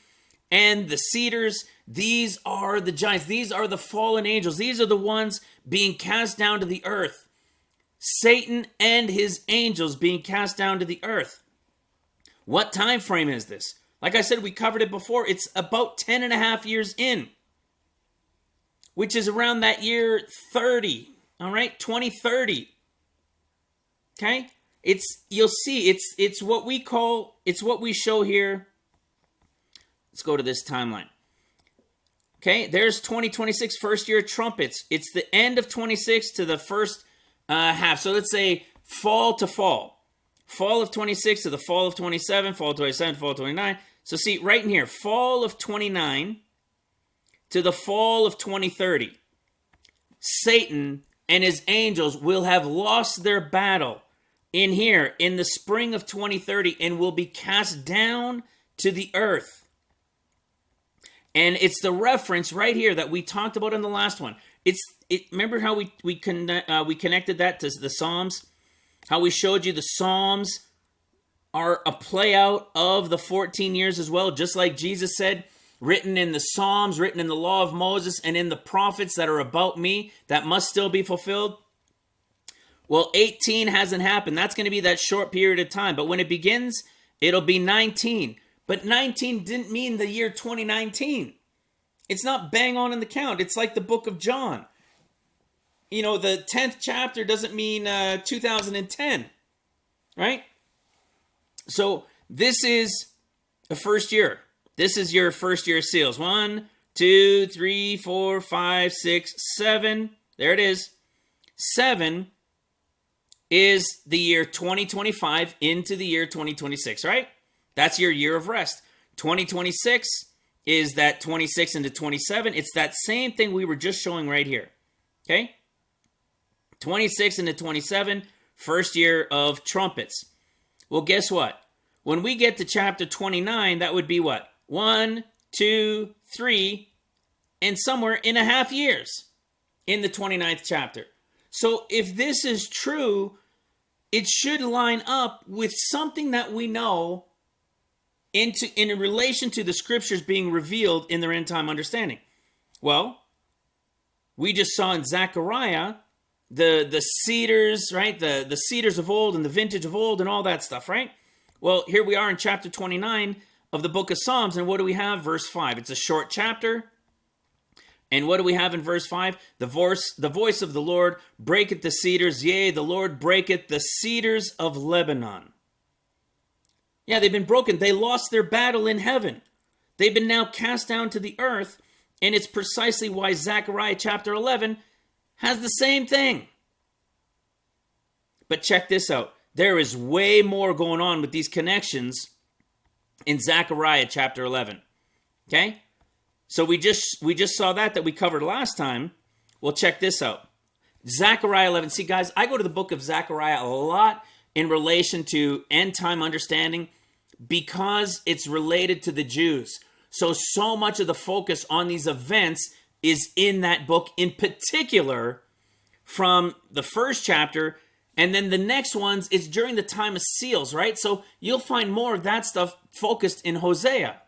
And the cedars, these are the giants. These are the fallen angels. These are the ones being cast down to the earth. Satan and his angels being cast down to the earth. What time frame is this? Like I said, we covered it before. It's about 10.5 years in, which is around that year 30. All right, 2030. Okay, you'll see it's what we call, it's what we show here. Let's go to this timeline. Okay, there's 2026, first year of trumpets. It's the end of 26 to the first half. So let's say fall to fall. Fall of 26 to the fall of 27, fall of 27, fall of 29. So see, right in here, fall of 29 to the fall of 2030. Satan and his angels will have lost their battle in here in the spring of 2030 and will be cast down to the earth. And it's the reference right here that we talked about in the last one. Remember how we connected that to the Psalms? How we showed you the Psalms are a play out of the 14 years as well, just like Jesus said, written in the Psalms, written in the law of Moses, and in the prophets that are about me, that must still be fulfilled. Well, 18 hasn't happened. That's going to be that short period of time. But when it begins, it'll be 19. But 19 didn't mean the year 2019. It's not bang on in the count. It's like the book of John. the 10th chapter doesn't mean 2010, right? So this is a first year. This is your first year seals. 1, 2, 3, 4, 5, 6, 7. There it is. 7 is the year 2025 into the year 2026, right? That's your year of rest. 2026 is that 26 into 27. It's that same thing we were just showing right here. Okay? 26 into 27, first year of trumpets. Well, guess what? When we get to chapter 29, that would be what? 1, 2, 3, and somewhere in a half years in the 29th chapter. So if this is true, it should line up with something that we know in relation to the scriptures being revealed in their end time understanding. Well, we just saw in Zechariah the cedars, right? The cedars of old and the vintage of old and all that stuff, right? Well, here we are in chapter 29 of the book of Psalms, and what do we have? Verse 5. It's a short chapter. And what do we have in verse 5? The voice of the Lord breaketh the cedars, yea, the Lord breaketh the cedars of Lebanon. Yeah, they've been broken. They lost their battle in heaven. They've been now cast down to the earth, and it's precisely why Zechariah chapter 11 has the same thing. But check this out. There is way more going on with these connections in Zechariah chapter 11. Okay? So we just saw that we covered last time. Well, check this out. Zechariah 11. See, guys, I go to the book of Zechariah a lot in relation to end time understanding because it's related to the Jews. So much of the focus on these events is in that book, in particular from the first chapter, and then the next ones, it's during the time of seals, right? So you'll find more of that stuff focused in Hosea.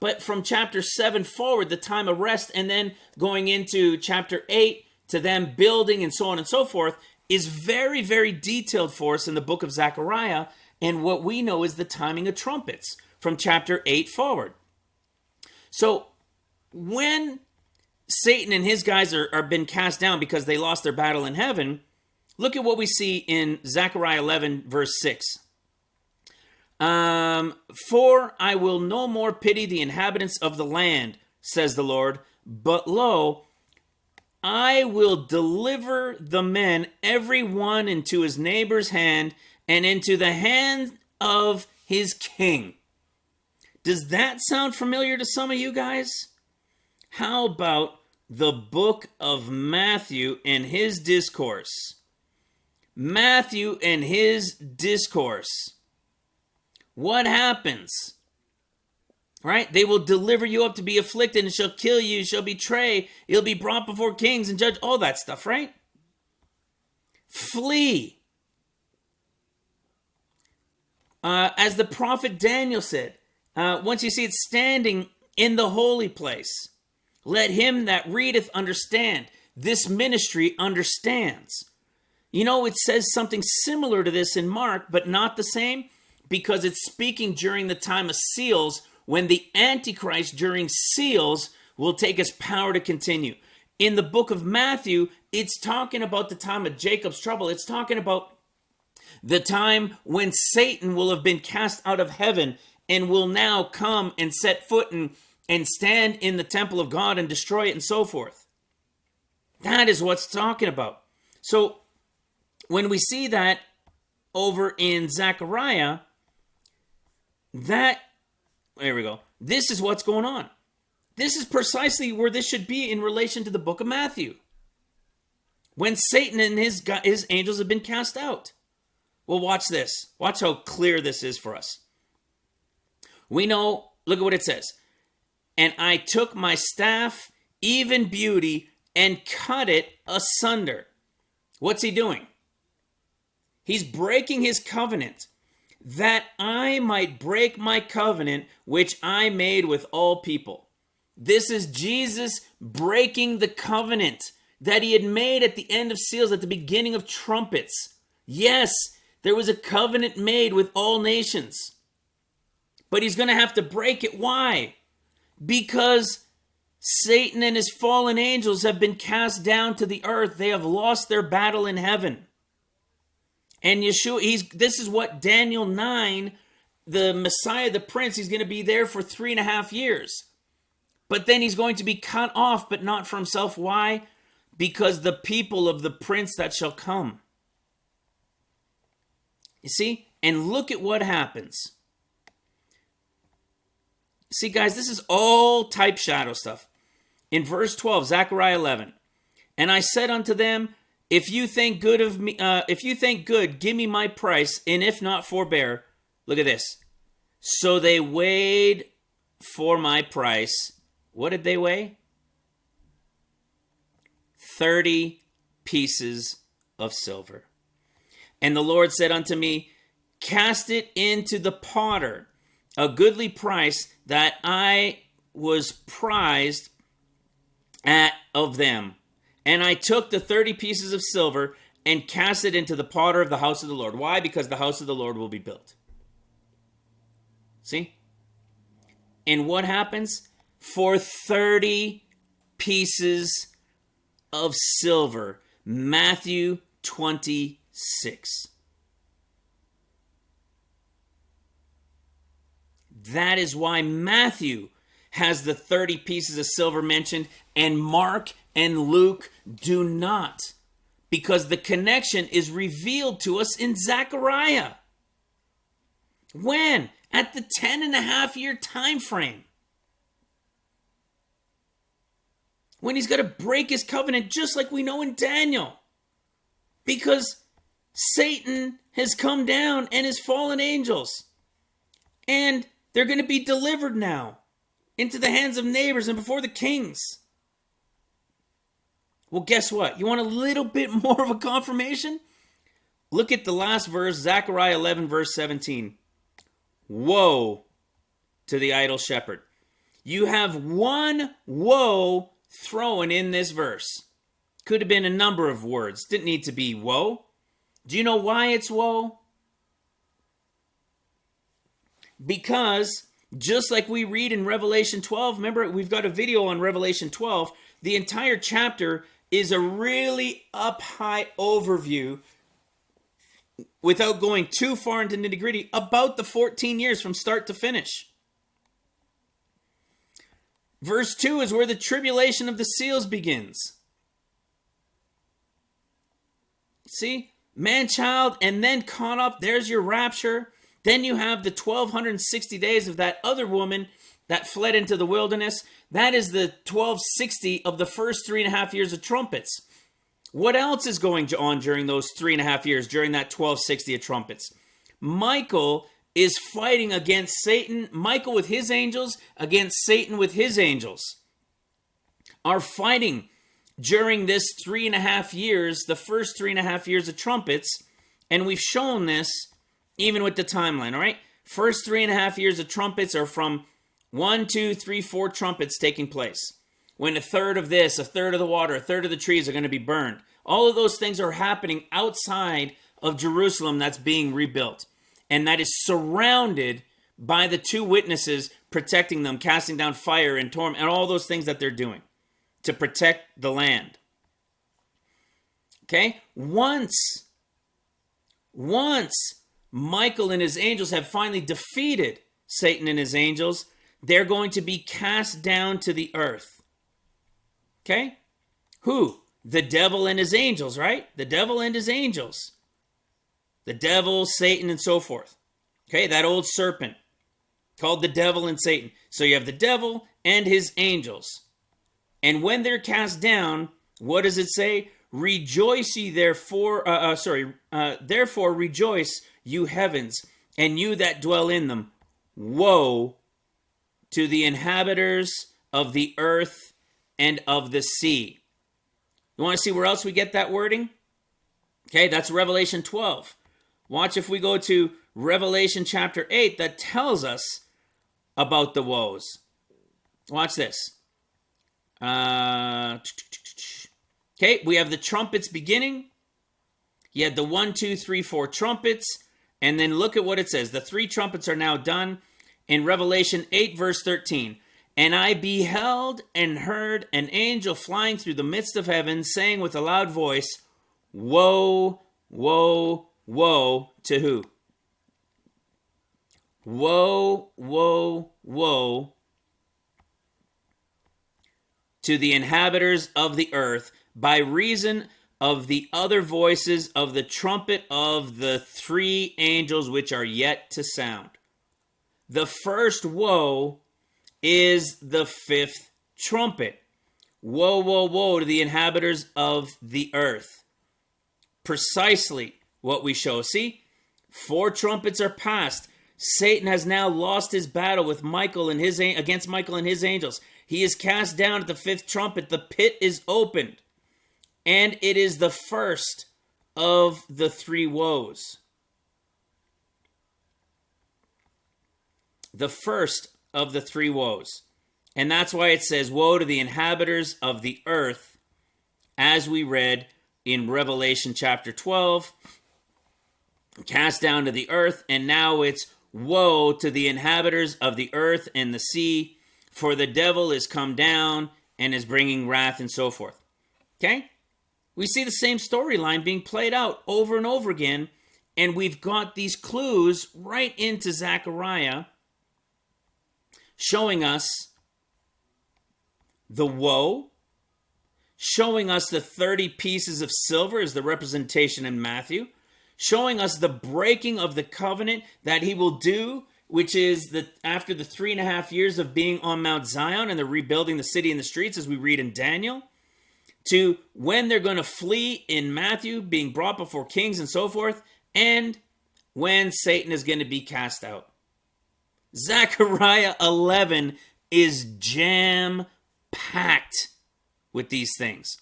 But from chapter 7 forward, the time of rest, and then going into chapter 8 to them building and so on and so forth, is very, very detailed for us in the book of Zechariah. And what we know is the timing of trumpets from chapter 8 forward. So when Satan and his guys are been cast down because they lost their battle in heaven, look at what we see in Zechariah 11, verse 6. For I will no more pity the inhabitants of the land, says the Lord, but lo, I will deliver the men, every one into his neighbor's hand, and into the hand of his king. Does that sound familiar to some of you guys? How about the book of Matthew and his discourse? Matthew and his discourse. What happens? Right? They will deliver you up to be afflicted and shall kill you, shall betray. You'll be brought before kings and judge. All that stuff, right? Flee. As the prophet Daniel said, once you see it standing in the holy place, let him that readeth understand. This ministry understands. You know, it says something similar to this in Mark, but not the same, because it's speaking during the time of seals, when the Antichrist during seals will take his power to continue. In the book of Matthew, it's talking about the time of Jacob's trouble. It's talking about the time when Satan will have been cast out of heaven and will now come and set foot and stand in the temple of God and destroy it and so forth. That is what's talking about. So when we see that over in Zechariah, there we go. This is what's going on. This is precisely where this should be in relation to the book of Matthew. When Satan and his angels have been cast out. Well, watch this. Watch how clear this is for us. We know, look at what it says. And I took my staff, even beauty, and cut it asunder. What's he doing? He's breaking his covenant, that I might break my covenant, which I made with all people. This is Jesus breaking the covenant that he had made at the end of seals, at the beginning of trumpets. Yes, there was a covenant made with all nations, but he's going to have to break it. Why? Because Satan and his fallen angels have been cast down to the earth. They have lost their battle in heaven. And Yeshua, this is what Daniel 9, the Messiah, the Prince, he's going to be there for 3.5 years. But then he's going to be cut off, but not for himself. Why? Because the people of the Prince that shall come. You see? And look at what happens. See, guys, this is all type shadow stuff. In verse 12, Zechariah 11, and I said unto them, if you think good of me, give me my price, and if not, forbear. Look at this. So they weighed for my price. What did they weigh? 30 pieces of silver. And the Lord said unto me, cast it into the potter, a goodly price that I was prized of them. And I took the 30 pieces of silver and cast it into the potter of the house of the Lord. Why? Because the house of the Lord will be built. See? And what happens? For 30 pieces of silver. Matthew 26. That is why Matthew has the 30 pieces of silver mentioned, and Mark and Luke do not, because the connection is revealed to us in Zechariah. When? At the 10.5-year time frame. When he's got to break his covenant, just like we know in Daniel. Because Satan has come down and his fallen angels. And they're going to be delivered now into the hands of neighbors and before the kings. Well, guess what? You want a little bit more of a confirmation? Look at the last verse, Zechariah 11, verse 17. Woe to the idol shepherd. You have one woe thrown in this verse. Could have been a number of words. Didn't need to be woe. Do you know why it's woe? Because just like we read in Revelation 12, remember we've got a video on Revelation 12, the entire chapter is a really up high overview without going too far into nitty gritty about the 14 years from start to finish. Verse 2 is where the tribulation of the seals begins. See? Man-child and then caught up, there's your rapture. Then you have the 1260 days of that other woman that fled into the wilderness. That is the 1260 of the first 3.5 years of trumpets. What else is going on during those 3.5 years, during that 1260 of trumpets? Michael is fighting against Satan. Michael with his angels against Satan with his angels are fighting during this 3.5 years, the first 3.5 years of trumpets. And we've shown this even with the timeline, all right? First 3.5 years of trumpets are from 1, 2, 3, 4 trumpets taking place. When a third of this, a third of the water, a third of the trees are going to be burned. All of those things are happening outside of Jerusalem that's being rebuilt. And that is surrounded by the 2 witnesses protecting them, casting down fire and torment, and all those things that they're doing to protect the land. Okay? Once Michael and his angels have finally defeated Satan and his angels, they're going to be cast down to the earth. Okay? Who? The devil and his angels, right? The devil and his angels. The devil, Satan, and so forth. Okay, that old serpent called the devil and Satan. So you have the devil and his angels. And when they're cast down, what does it say? Rejoice ye therefore, therefore rejoice, you heavens, and you that dwell in them. Woe to the inhabitants of the earth and of the sea. You want to see where else we get that wording? Okay, that's Revelation 12. Watch if we go to Revelation chapter 8 that tells us about the woes. Watch this. Okay, we have the trumpets beginning. You had the 1, 2, 3, 4 trumpets. And then look at what it says. The 3 trumpets are now done. In Revelation 8 verse 13. And I beheld and heard an angel flying through the midst of heaven, saying with a loud voice, Woe, woe, woe to who? Woe, woe, woe to the inhabitants of the earth, by reason of the other voices of the trumpet of the three angels which are yet to sound. The first woe is the fifth trumpet. Woe, woe, woe to the inhabitants of the earth. Precisely what we show. See, 4 trumpets are passed. Satan has now lost his battle with Michael and against Michael and his angels. He is cast down at the 5th trumpet. The pit is opened. And it is the first of the 3 woes. The first of the 3 woes. And that's why it says, woe to the inhabitants of the earth, as we read in Revelation chapter 12, cast down to the earth. And now it's woe to the inhabitants of the earth and the sea, for the devil is come down and is bringing wrath, and so forth. Okay? We see the same storyline being played out over and over again, and we've got these clues right into Zechariah showing us the woe, showing us the 30 pieces of silver as the representation in Matthew, showing us the breaking of the covenant that he will do, which is after the 3.5 years of being on Mount Zion and they're rebuilding the city and the streets, as we read in Daniel, to when they're going to flee in Matthew, being brought before kings and so forth, and when Satan is going to be cast out. Zechariah 11 is jam-packed with these things.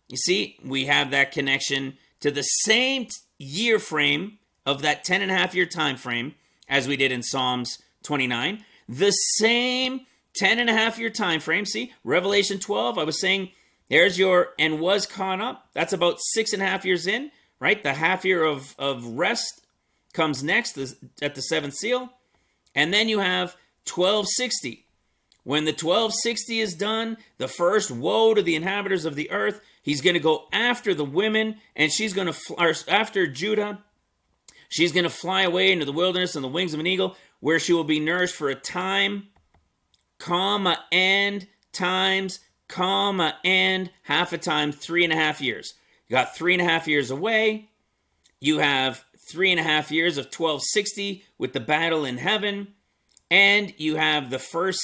You see, we have that connection to the same year frame of that 10.5-year time frame as we did in Psalms 29. The same 10.5-year time frame. See, Revelation 12, I was saying, there's your, and was caught up. That's about 6.5 years in, right? The half year of rest comes next at the 7th seal. And then you have 1260. When the 1260 is done, the first woe to the inhabitants of the earth. He's going to go after the women, and she's going to, after Judah, she's going to fly away into the wilderness on the wings of an eagle, where she will be nourished for a time, comma, and times, comma, and half a time, 3.5 years. You got 3.5 years away. You have 3.5 years of 1260 with the battle in heaven. And you have the first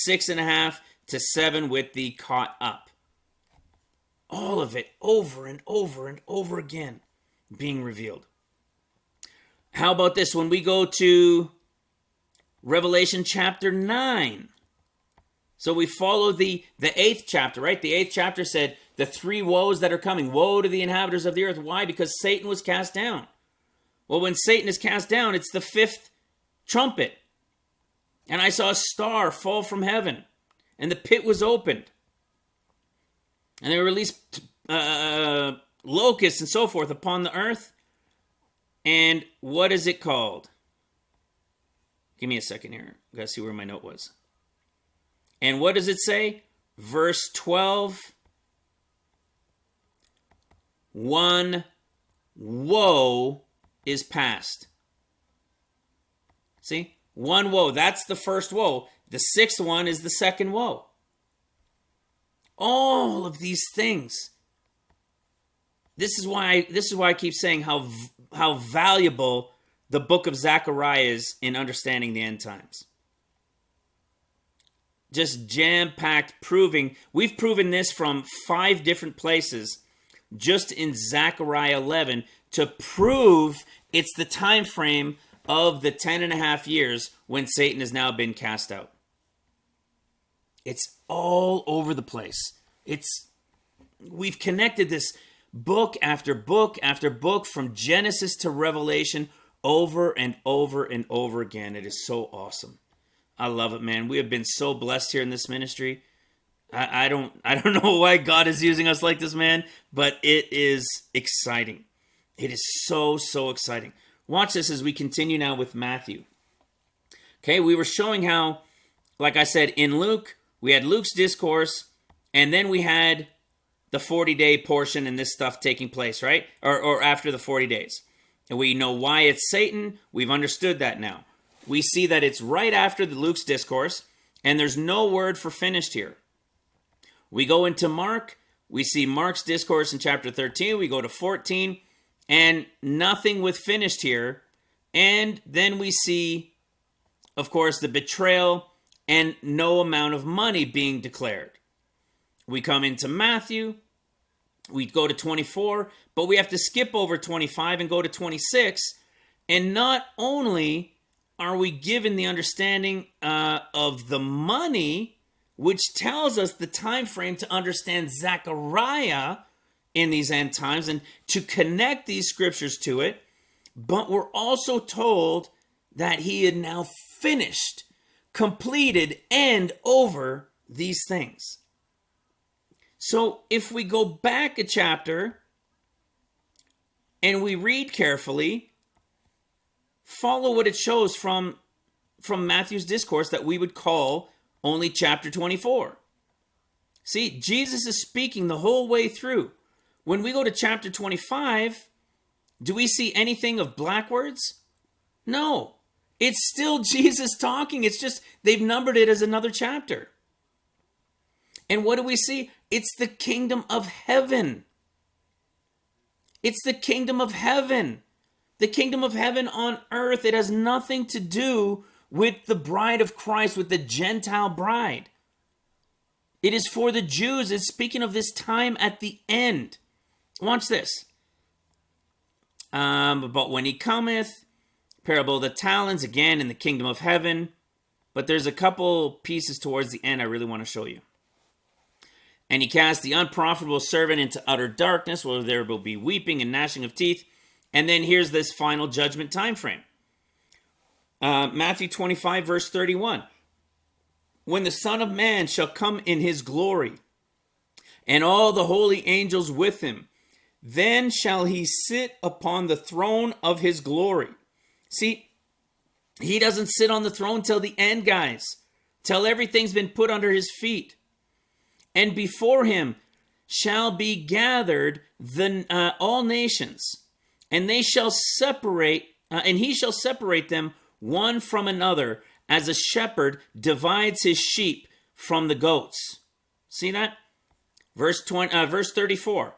6.5 to 7 with the caught up. All of it over and over and over again being revealed. How about this? When we go to Revelation chapter 9. So we follow the 8th chapter, right? The 8th chapter said the 3 woes that are coming. Woe to the inhabitants of the earth. Why? Because Satan was cast down. Well, when Satan is cast down, it's the 5th trumpet. And I saw a star fall from heaven, and the pit was opened. And they released locusts and so forth upon the earth. And what is it called? Give me a second here. I gotta see where my note was. And what does it say? Verse 12. One woe is past. See? One woe. That's the first woe. The 6th one is the second woe. All of these things. This is why I keep saying how valuable the book of Zechariah is in understanding the end times. Just jam-packed proving. We've proven this from 5 different places just in Zechariah 11 to prove it's the time frame of the 10.5 years when Satan has now been cast out. It's all over the place. We've connected this book after book after book from Genesis to Revelation over and over and over again. It is so awesome. I love it, man. We have been so blessed here in this ministry. I don't know why God is using us like this, man, but it is exciting. It is so, so exciting. Watch this as we continue now with Matthew. Okay, we were showing how, like I said, in Luke, We had Luke's discourse, and then we had the 40-day portion and this stuff taking place, right? Or after the 40 days. And we know why it's Satan. We've understood that now. We see that it's right after the Luke's discourse, and there's no word for finished here. We go into Mark. We see Mark's discourse in chapter 13. We go to 14, and nothing with finished here. And then we see, of course, the betrayal and no amount of money being declared. We come into Matthew. We go to 24, but we have to skip over 25 and go to 26. And not only are we given the understanding of the money, which tells us the time frame to understand Zechariah in these end times and to connect these scriptures to it, but we're also told that he had now finished, completed, and over these things. So if we go back a chapter and we read carefully, follow what it shows from Matthew's discourse that we would call only chapter 24. See, Jesus is speaking the whole way through. When we go to chapter 25, do we see anything of black words? No. It's still Jesus talking. It's just they've numbered it as another chapter. And what do we see? It's the kingdom of heaven. It's the kingdom of heaven. The kingdom of heaven on earth. It has nothing to do with the bride of Christ, with the Gentile bride. It is for the Jews. It's speaking of this time at the end. Watch this. But when he cometh, parable of the talents, again in the kingdom of heaven. But there's a couple pieces towards the end I really want to show you. And he cast the unprofitable servant into utter darkness, where there will be weeping and gnashing of teeth. And then here's this final judgment time frame. Matthew 25, verse 31. When the Son of Man shall come in his glory, and all the holy angels with him, then shall he sit upon the throne of his glory. See, he doesn't sit on the throne till the end, guys. Till everything's been put under his feet. And before him shall be gathered all nations, and they shall separate, and he shall separate them one from another, as a shepherd divides his sheep from the goats. See that? Verse 34.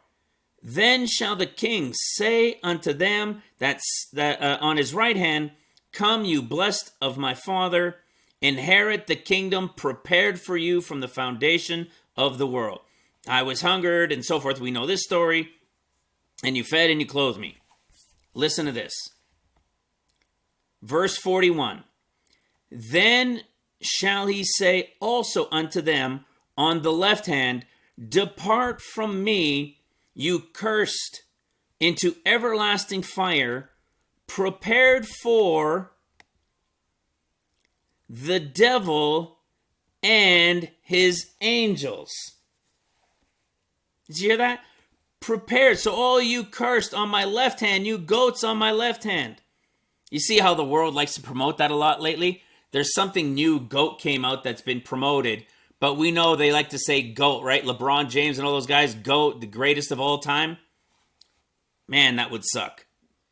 Then shall the king say unto them that on his right hand, Come, you blessed of my Father, inherit the kingdom prepared for you from the foundation of the world. I was hungered, and so forth. We know this story. And you fed and you clothed me. Listen to this. Verse 41. Then shall he say also unto them on the left hand, Depart from me, you cursed, into everlasting fire, prepared for the devil and his angels. Did you hear that? Prepared. So all you cursed on my left hand, you goats on my left hand. You see how the world likes to promote that a lot lately? There's something new, goat came out that's been promoted, but we know they like to say GOAT, right? LeBron James and all those guys, GOAT, the greatest of all time. Man, that would suck.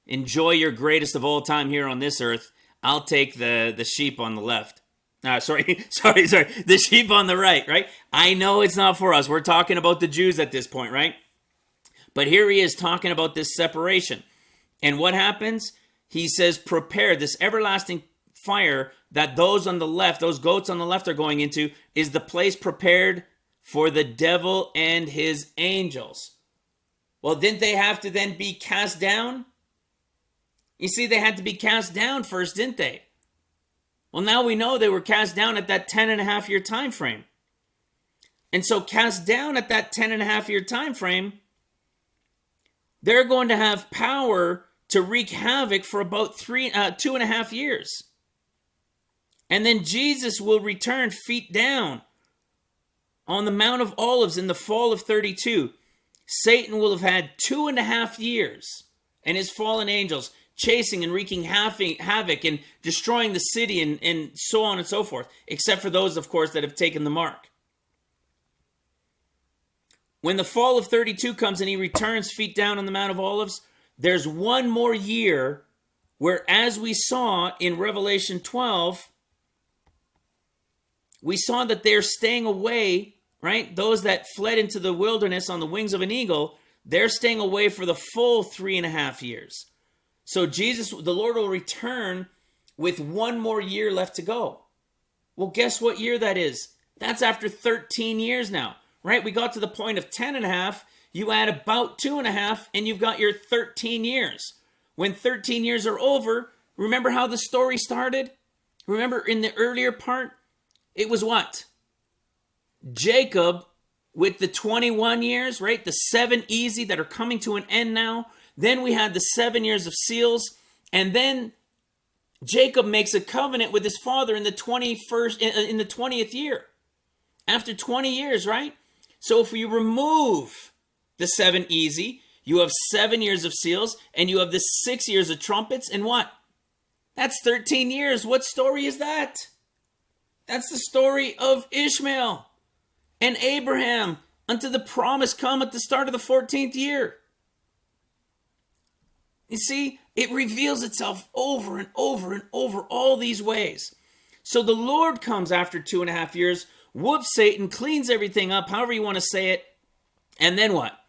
Enjoy your greatest of all time here on this earth. I'll take the sheep on the left. Sorry, the sheep on the right? I know it's not for us. We're talking about the Jews at this point, right? But here he is talking about this separation. And what happens? He says, prepare this everlasting fire that those on the left, those goats on the left are going into, is the place prepared for the devil and his angels. Well, didn't they have to then be cast down? You see, they had to be cast down first, didn't they? Well, now we know they were cast down at that 10.5-year time frame. And so cast down at that 10.5-year time frame, they're going to have power to wreak havoc for about 2.5 years. And then Jesus will return feet down on the Mount of Olives in the fall of 32. Satan will have had 2.5 years and his fallen angels chasing and wreaking havoc and destroying the city and so on and so forth, except for those, of course, that have taken the mark. When the fall of 32 comes and he returns feet down on the Mount of Olives, there's one more year where, as we saw in Revelation 12, we saw that they're staying away, right? Those that fled into the wilderness on the wings of an eagle, they're staying away for the full 3.5 years. So Jesus, the Lord, will return with one more year left to go. Well, guess what year that is? That's after 13 years now, right? We got to the point of 10.5. You add about 2.5 and you've got your 13 years. When 13 years are over, remember how the story started? Remember in the earlier part? It was what? Jacob with the 21 years, right? The 7 easy that are coming to an end now. Then we had the 7 years of seals. And then Jacob makes a covenant with his father in the 20th year. After 20 years, right? So if we remove the 7 easy, you have 7 years of seals, and you have the 6 years of trumpets, and what? That's 13 years. What story is that? That's the story of Ishmael and Abraham unto the promise come at the start of the 14th year. You see, it reveals itself over and over and over all these ways. So the Lord comes after 2.5 years, whoops Satan, cleans everything up, however you want to say it. And then what?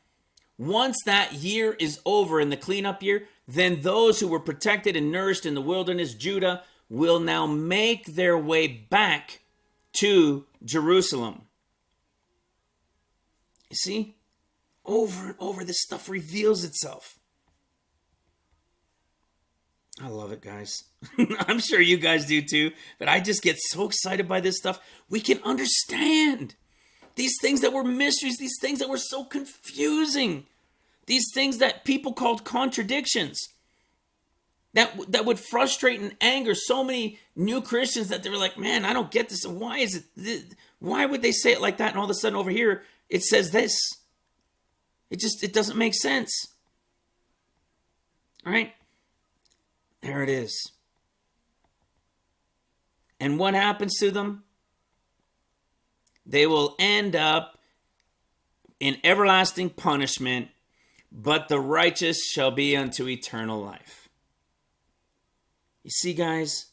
Once that year is over in the cleanup year, then those who were protected and nourished in the wilderness, Judah, will now make their way back to Jerusalem. You see? Over and over, this stuff reveals itself. I love it, guys. I'm sure you guys do too, but I just get so excited by this stuff. We can understand these things that were mysteries, these things that were so confusing, these things that people called contradictions, that would frustrate and anger so many new Christians that they were like, man, I don't get this. Why is it? Why would they say it like that? And all of a sudden over here, it says this. It doesn't make sense. All right? There it is. And what happens to them? They will end up in everlasting punishment, but the righteous shall be unto eternal life. You see, guys,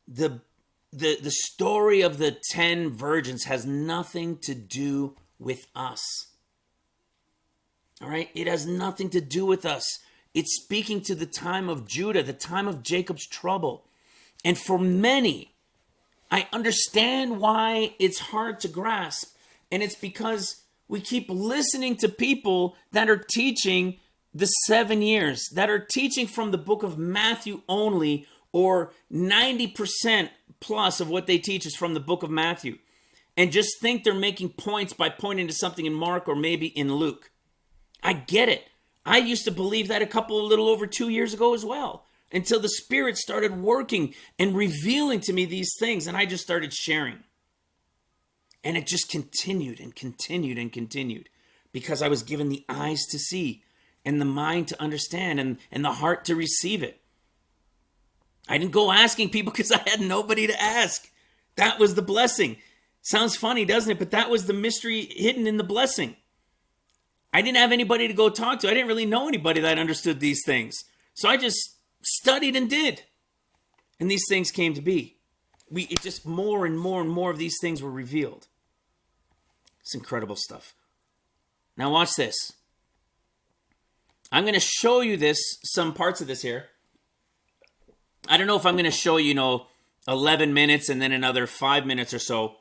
the story of the 10 virgins has nothing to do with us. All right? It has nothing to do with us. It's speaking to the time of Judah, the time of Jacob's trouble. And for many, I understand why it's hard to grasp. And it's because we keep listening to people that are teaching the 7 years, that are teaching from the book of Matthew only, or 90% plus of what they teach is from the book of Matthew, and just think they're making points by pointing to something in Mark or maybe in Luke. I get it. I used to believe that a little over 2 years ago as well, until the Spirit started working and revealing to me these things, and I just started sharing. And it just continued and continued and continued, because I was given the eyes to see and the mind to understand and the heart to receive it. I didn't go asking people because I had nobody to ask. That was the blessing. Sounds funny, doesn't it? But that was the mystery hidden in the blessing. I didn't have anybody to go talk to. I didn't really know anybody that understood these things. So I just studied and did. And these things came to be. It just more and more and more of these things were revealed. It's incredible stuff. Now watch this. I'm going to show you some parts of this here. I don't know if I'm going to show you, 11 minutes and then another 5 minutes or so.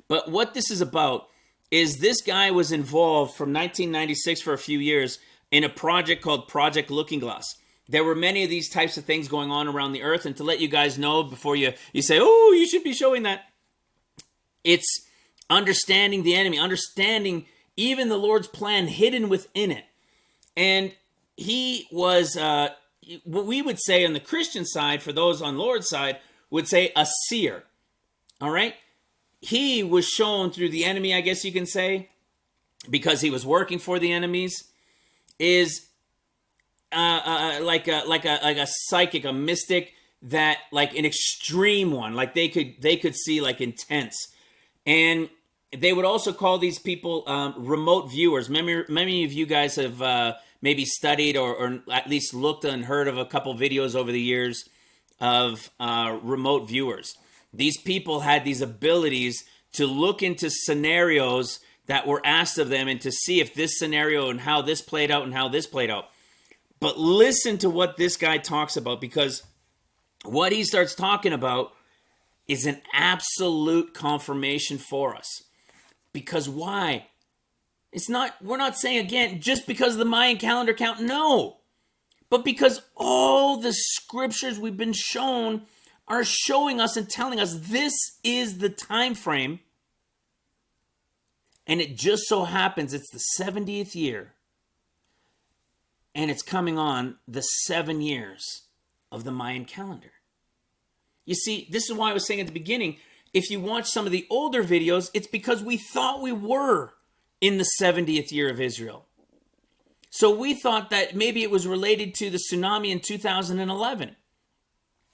But what this is about is this guy was involved from 1996 for a few years in a project called Project Looking Glass. There were many of these types of things going on around the earth. And to let you guys know before you say, oh, you should be showing that. It's understanding the enemy, understanding even the Lord's plan hidden within it. And he was, what we would say on the Christian side, for those on Lord's side, would say a seer. All right? He was shown through the enemy, I guess you can say, because he was working for the enemies, is like a psychic, a mystic, that like an extreme one, like they could see like intense. And They would also call these people remote viewers. Many of you guys have maybe studied or at least looked and heard of a couple videos over the years of remote viewers. These people had these abilities to look into scenarios that were asked of them and to see if this scenario and how this played out and how this played out. But listen to what this guy talks about, because what he starts talking about is an absolute confirmation for us. Because why? We're not saying, again, just because of the Mayan calendar count, no. But because all the scriptures we've been shown are showing us and telling us this is the time frame. And it just so happens it's the 70th year. And it's coming on the 7 years of the Mayan calendar. You see, this is why I was saying at the beginning, if you watch some of the older videos, it's because we thought we were in the 70th year of Israel. So we thought that maybe it was related to the tsunami in 2011.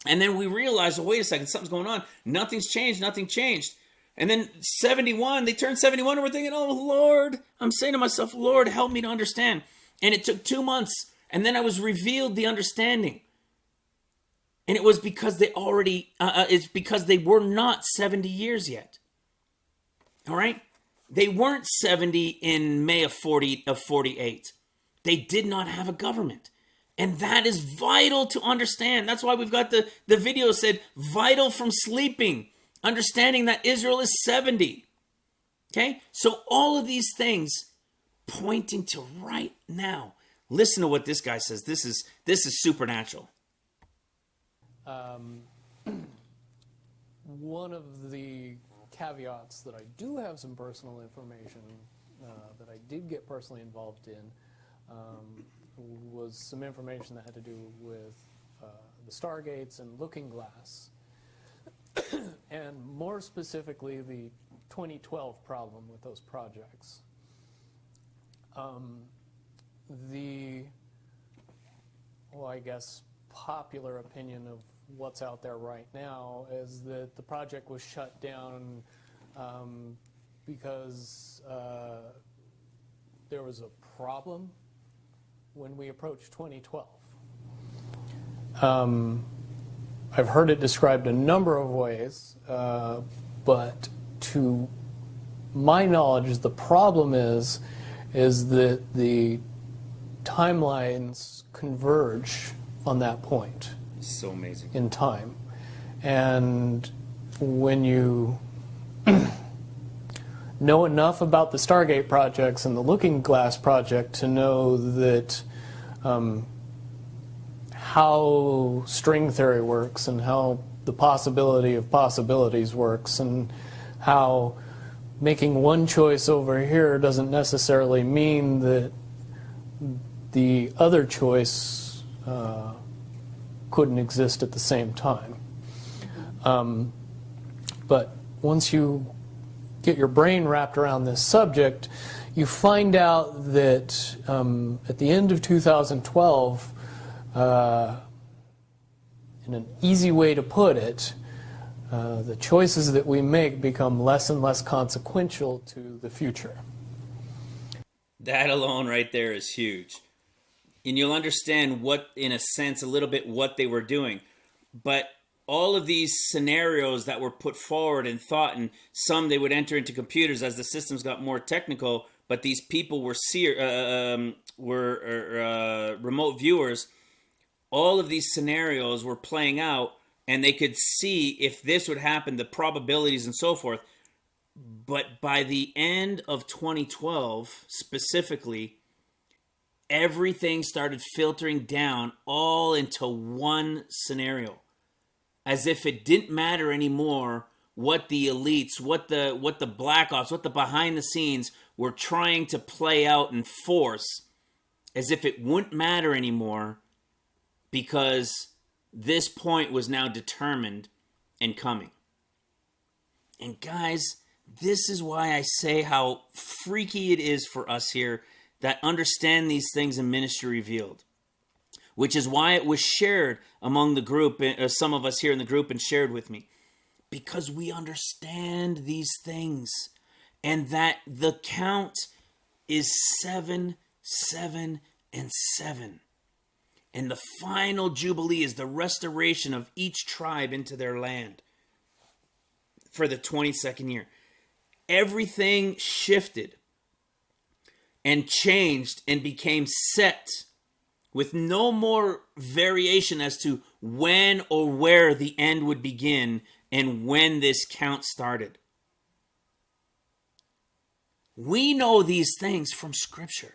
And then we realized, oh, wait a second, something's going on. Nothing's changed, nothing changed. And then 71, they turned 71 and we're thinking, oh, Lord. I'm saying to myself, Lord, help me to understand. And it took 2 months. And then I was revealed the understanding. And it was because it's because they were not 70 years yet. All right? They weren't 70 in May of 48. They did not have a government. And that is vital to understand. That's why we've got the video said, vital from sleeping. Understanding that Israel is 70. Okay? So all of these things pointing to right now. Listen to what this guy says. This is supernatural. One of the caveats that I do have some personal information that I did get personally involved in was some information that had to do with the Stargates and Looking Glass, and more specifically the 2012 problem with those projects. I guess, popular opinion of what's out there right now is that the project was shut down because there was a problem when we approached 2012. I've heard it described a number of ways, but to my knowledge, the problem is that the timelines converge on that point. So amazing. In time. And when you know enough about the Stargate projects and the Looking Glass project to know that how string theory works and how the possibility of possibilities works and how making one choice over here doesn't necessarily mean that the other choice couldn't exist at the same time. But once you get your brain wrapped around this subject, you find out that at the end of 2012, in an easy way to put it, the choices that we make become less and less consequential to the future. That alone right there is huge. And you'll understand what, in a sense, a little bit what they were doing. But all of these scenarios that were put forward and thought, and some they would enter into computers as the systems got more technical, but these people were remote viewers. All of these scenarios were playing out, and they could see if this would happen, the probabilities and so forth. But by the end of 2012, specifically, everything started filtering down all into one scenario. As if it didn't matter anymore what the elites, what the black ops, what the behind the scenes were trying to play out and force, as if it wouldn't matter anymore, because this point was now determined and coming. And guys, this is why I say how freaky it is for us here that understand these things in Ministry Revealed. Which is why it was shared among the group, some of us here in the group, and shared with me. Because we understand these things. and that the count is 7, 7, and 7. And the final Jubilee is the restoration of each tribe into their land for the 22nd year. Everything shifted and changed and became set with no more variation as to when or where the end would begin and when this count started. We know these things from Scripture.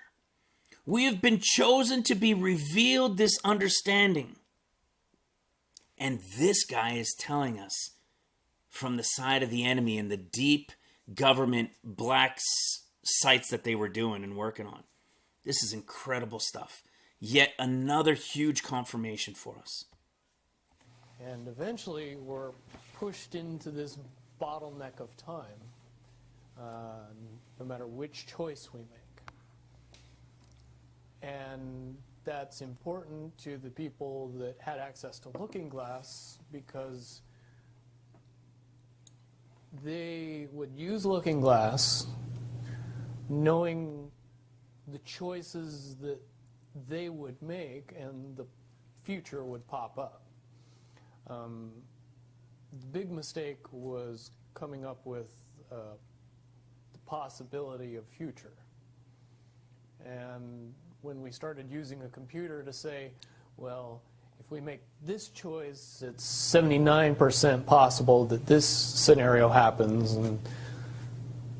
We have been chosen to be revealed this understanding. And this guy is telling us from the side of the enemy and the deep government black sites that they were doing and working on. This is incredible stuff. Yet another huge confirmation for us. And eventually we're pushed into this bottleneck of time, no matter which choice we make. And that's important to the people that had access to Looking Glass, because they would use Looking Glass knowing the choices that they would make and the future would pop up. The big mistake was coming up with the possibility of future. And when we started using a computer to say, well, if we make this choice, it's 79% possible that this scenario happens, and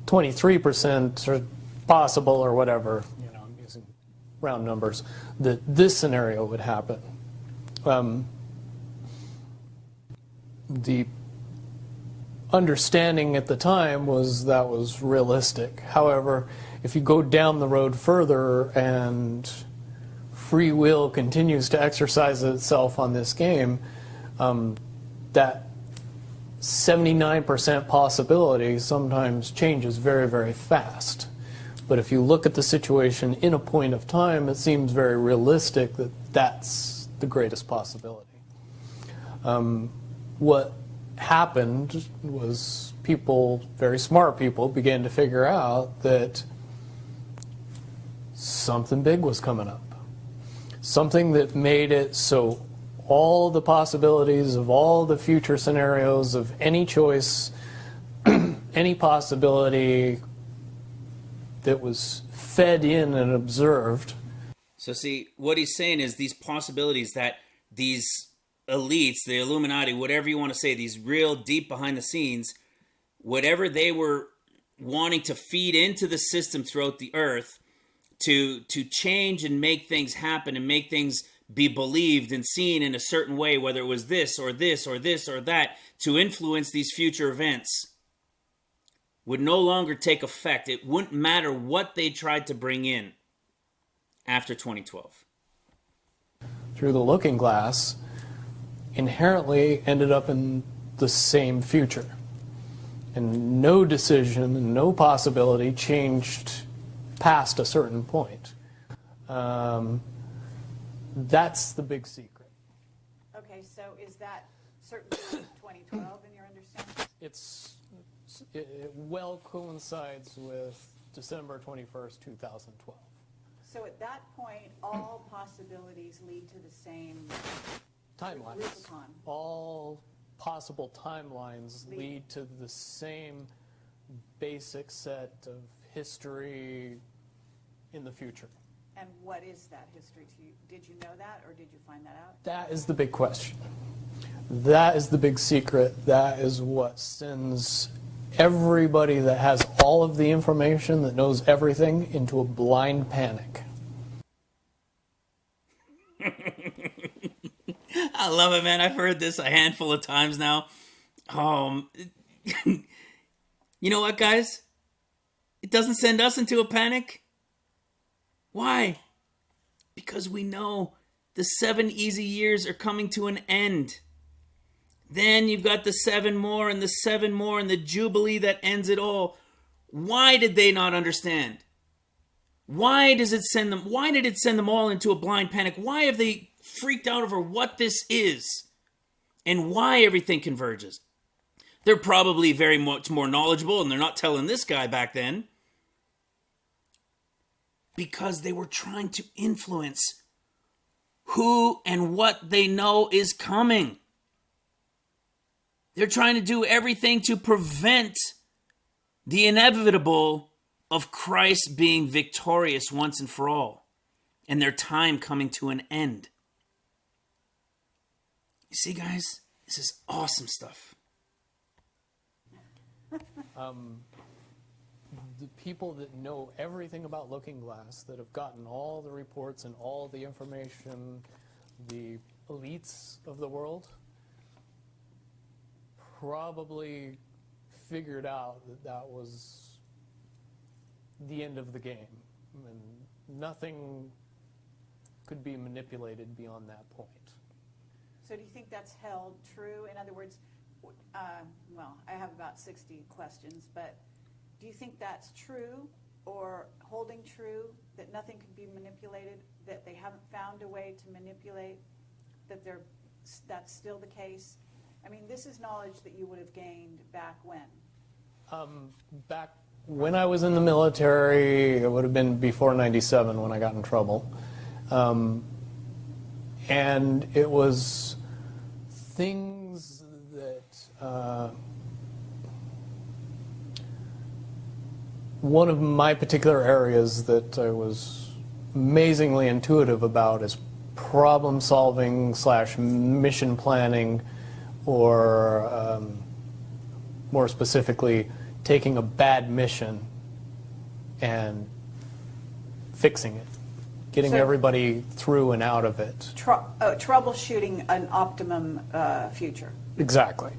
23% are possible, or whatever, I'm using round numbers, that this scenario would happen. The understanding at the time was that was realistic. However, if you go down the road further and free will continues to exercise itself on this game, that 79% possibility sometimes changes very, very fast. But if you look at the situation in a point of time, it seems very realistic that that's the greatest possibility. What happened was people, very smart people, began to figure out that something big was coming up. Something that made it so all the possibilities of all the future scenarios of any choice, any possibility that was fed in and observed. So see, what he's saying is these possibilities that these elites, the Illuminati, whatever you want to say, these real deep behind the scenes, whatever they were wanting to feed into the system throughout the earth to change and make things happen and make things be believed and seen in a certain way, whether it was this or this or this or that, to influence these future events, would no longer take effect. It wouldn't matter what they tried to bring in after 2012. Through the Looking Glass, inherently ended up in the same future. And no decision and no possibility changed past a certain point. That's the big secret. Okay, so is that certainly 2012 in your understanding? It well coincides with December 21st, 2012. So at that point, all possibilities lead to the same Timelines. Rubicon. All possible timelines lead to the same basic set of history in the future. And what is that history to you? Did you know that, or did you find that out? That is the big question. That is the big secret. That is what sends everybody that has all of the information, that knows everything, into a blind panic. I love it, man. I've heard this a handful of times now. You know what, guys? It doesn't send us into a panic. Why? Because we know the 7 easy years are coming to an end. Then you've got the 7 more and the 7 more and the Jubilee that ends it all. Why did they not understand? Why did it send them all into a blind panic? Why have they freaked out over what this is and why everything converges? They're probably very much more knowledgeable, and they're not telling this guy back then because they were trying to influence who and what they know is coming. They're trying to do everything to prevent the inevitable of Christ being victorious once and for all, and their time coming to an end. You see, guys, this is awesome stuff. The people that know everything about Looking Glass, that have gotten all the reports and all the information, the elites of the world, probably figured out that that was the end of the game. And nothing could be manipulated beyond that point. So do you think that's held true? In other words, well, I have about 60 questions, but do you think that's true or holding true, that nothing can be manipulated, that they haven't found a way to manipulate, that that's still the case? I mean, this is knowledge that you would have gained back when? Back when I was in the military, it would have been before '97 when I got in trouble. And it was things that one of my particular areas that I was amazingly intuitive about is problem solving / mission planning, or more specifically, taking a bad mission and fixing it, getting everybody through and out of it. Troubleshooting an optimum future. Exactly.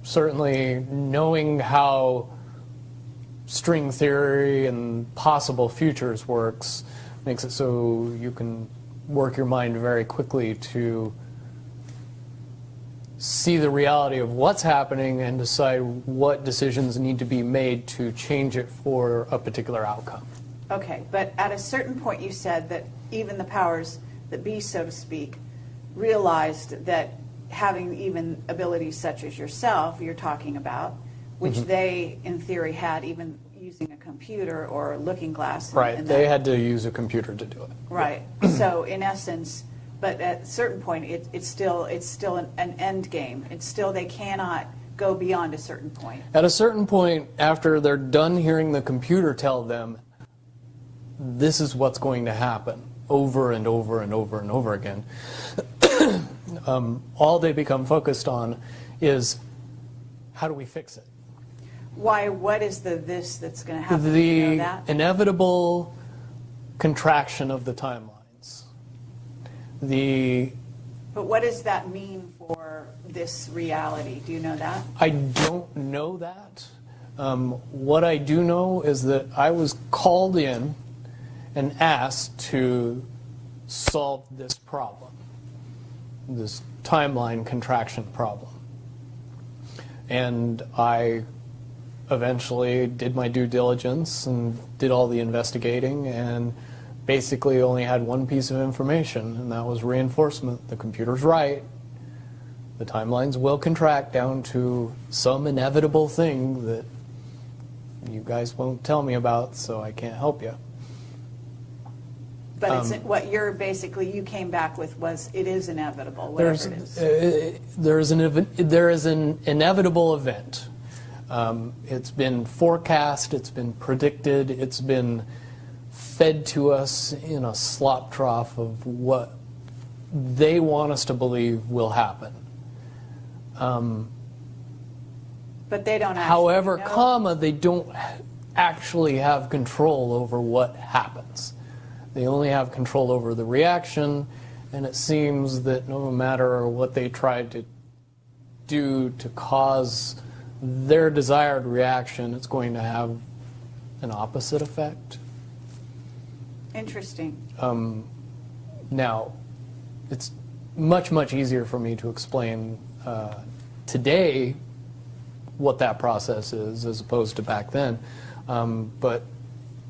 Certainly knowing how string theory and possible futures works makes it so you can work your mind very quickly to see the reality of what's happening and decide what decisions need to be made to change it for a particular outcome. Okay, but at a certain point you said that even the powers that be, so to speak, realized that having even abilities such as yourself, you're talking about, which they, in theory, had even using a computer or Looking Glass. Right, they had to use a computer to do it. Right, so in essence, but at a certain point, it's still an end game. It's still, they cannot go beyond a certain point. At a certain point, after they're done hearing the computer tell them, this is what's going to happen, over and over and over and over again, all they become focused on is, how do we fix it? Why? What is this that's going to happen? The Do you know that? inevitable contraction of the timelines. But what does that mean for this reality? Do you know that? I don't know that. What I do know is that I was called in and asked to solve this problem, this timeline contraction problem. And I eventually did my due diligence and did all the investigating, and basically only had one piece of information, and that was reinforcement. The computer's right. The timelines will contract down to some inevitable thing that you guys won't tell me about, so I can't help you. But it's, what you're basically, you came back with was, it is inevitable, whatever it is. There is an inevitable event. It's been forecast, it's been predicted, it's been fed to us in a slop trough of what they want us to believe will happen. But they don't actually However, know. they don't actually have control over what happens. They only have control over the reaction, and it seems that no matter what they try to do to cause their desired reaction, it's going to have an opposite effect. Interesting. Now, it's much, much easier for me to explain today what that process is as opposed to back then. But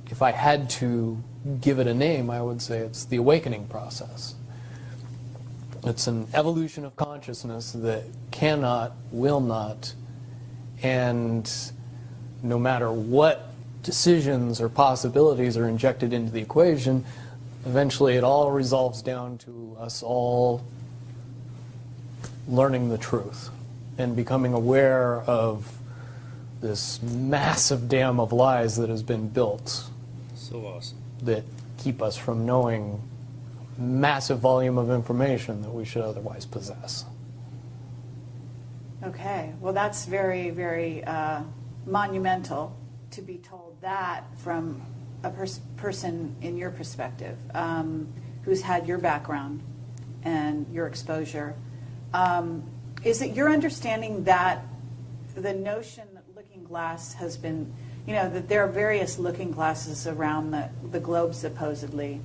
if I had to give it a name, I would say it's the awakening process. It's an evolution of consciousness that cannot, will not, And no matter what decisions or possibilities are injected into the equation, eventually it all resolves down to us all learning the truth and becoming aware of this massive dam of lies that has been built. So awesome. That keep us from knowing massive volume of information that we should otherwise possess. Okay, well, that's very, very monumental to be told that from a person in your perspective, who's had your background and your exposure. Is it your understanding that the notion that looking glass has been, that there are various looking glasses around the globe supposedly,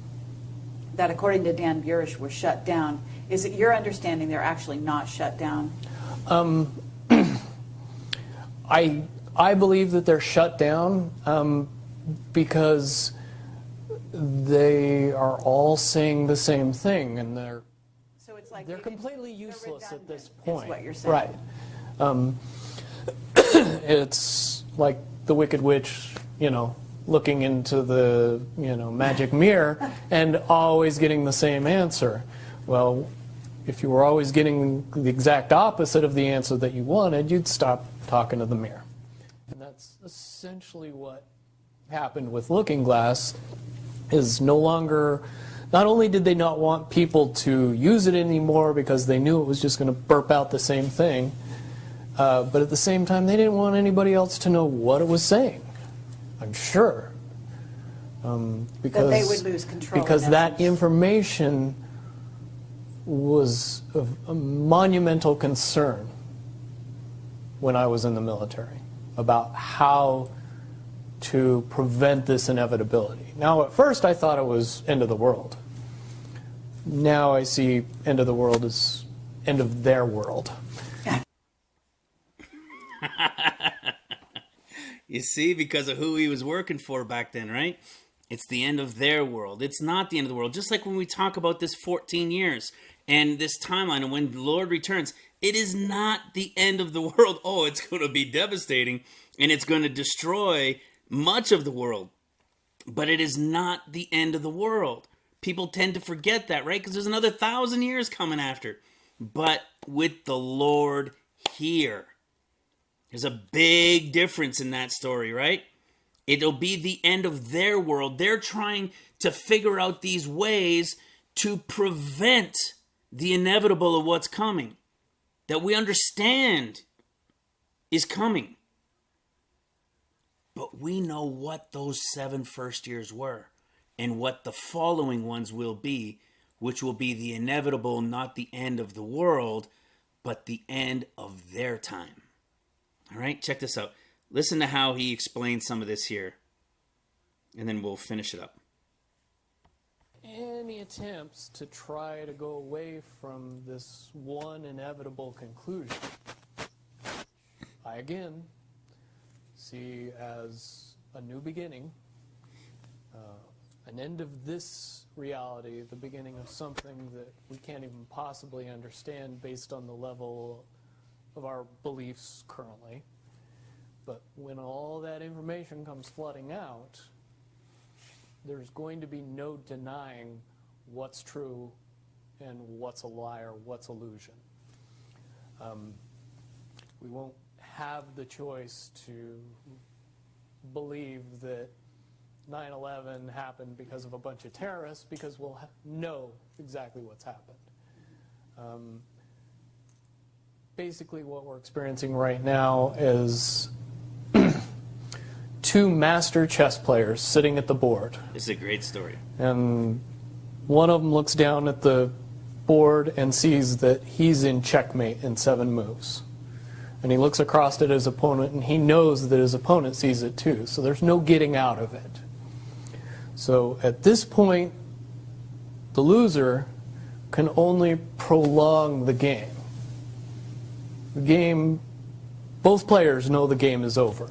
that according to Dan Burish were shut down? Is it your understanding they're actually not shut down? I believe that they're shut down because they are all saying the same thing, and they're completely useless at this point. Is what you're saying. Right. It's like the Wicked Witch, looking into the magic mirror and always getting the same answer. Well, if you were always getting the exact opposite of the answer that you wanted, you'd stop talking to the mirror. And that's essentially what happened with Looking Glass, is not only did they not want people to use it anymore because they knew it was just going to burp out the same thing, but at the same time they didn't want anybody else to know what it was saying, I'm sure. Because that they would lose control. Because that information was of a monumental concern when I was in the military about how to prevent this inevitability. Now, at first I thought it was end of the world. Now I see end of the world as end of their world. You see, because of who he was working for back then, right? It's the end of their world. It's not the end of the world. Just like when we talk about this 14 years and this timeline and when the Lord returns, it is not the end of the world. Oh, it's going to be devastating and it's going to destroy much of the world. But it is not the end of the world. People tend to forget that, right? Because there's another 1,000 years coming after. But with the Lord here, there's a big difference in that story, right? It'll be the end of their world. They're trying to figure out these ways to prevent the inevitable of what's coming, that we understand is coming. But we know what those 7 first years were and what the following ones will be, which will be the inevitable, not the end of the world, but the end of their time. All right, check this out. Listen to how he explains some of this here, and then we'll finish it up. Any attempts to try to go away from this one inevitable conclusion, I again see as a new beginning, an end of this reality, the beginning of something that we can't even possibly understand based on the level of our beliefs currently. But when all that information comes flooding out, there's going to be no denying what's true and what's a lie or what's illusion. We won't have the choice to believe that 9/11 happened because of a bunch of terrorists, because we'll know exactly what's happened. Basically what we're experiencing right now is 2 master chess players sitting at the board. This is a great story. And one of them looks down at the board and sees that he's in checkmate in 7 moves. And he looks across at his opponent and he knows that his opponent sees it too. So there's no getting out of it. So at this point, the loser can only prolong the game. The game, both players know the game is over.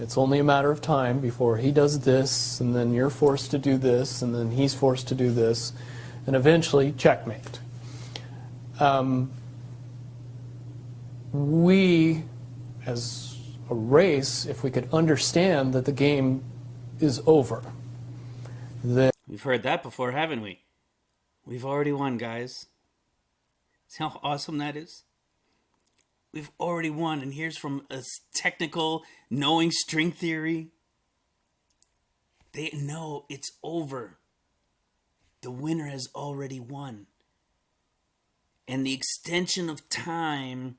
It's only a matter of time before he does this, and then you're forced to do this, and then he's forced to do this, and eventually checkmate. We as a race if we could understand that the game is over. That We've heard that before, haven't we? We've already won, guys. See how awesome that is? We've already won, and here's from a technical, knowing string theory. They know it's over. The winner has already won. And the extension of time,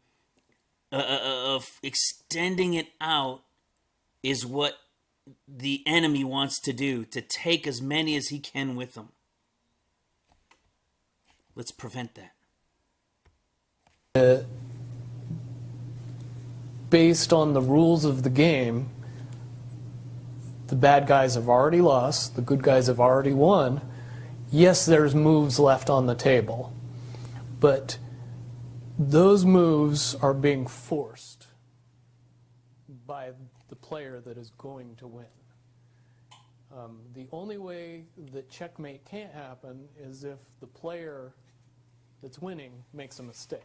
of extending it out, is what the enemy wants to do, to take as many as he can with him. Let's prevent that. Based on the rules of the game, the bad guys have already lost, the good guys have already won. Yes, there's moves left on the table, but those moves are being forced by the player that is going to win. The only way that checkmate can't happen is if the player that's winning makes a mistake.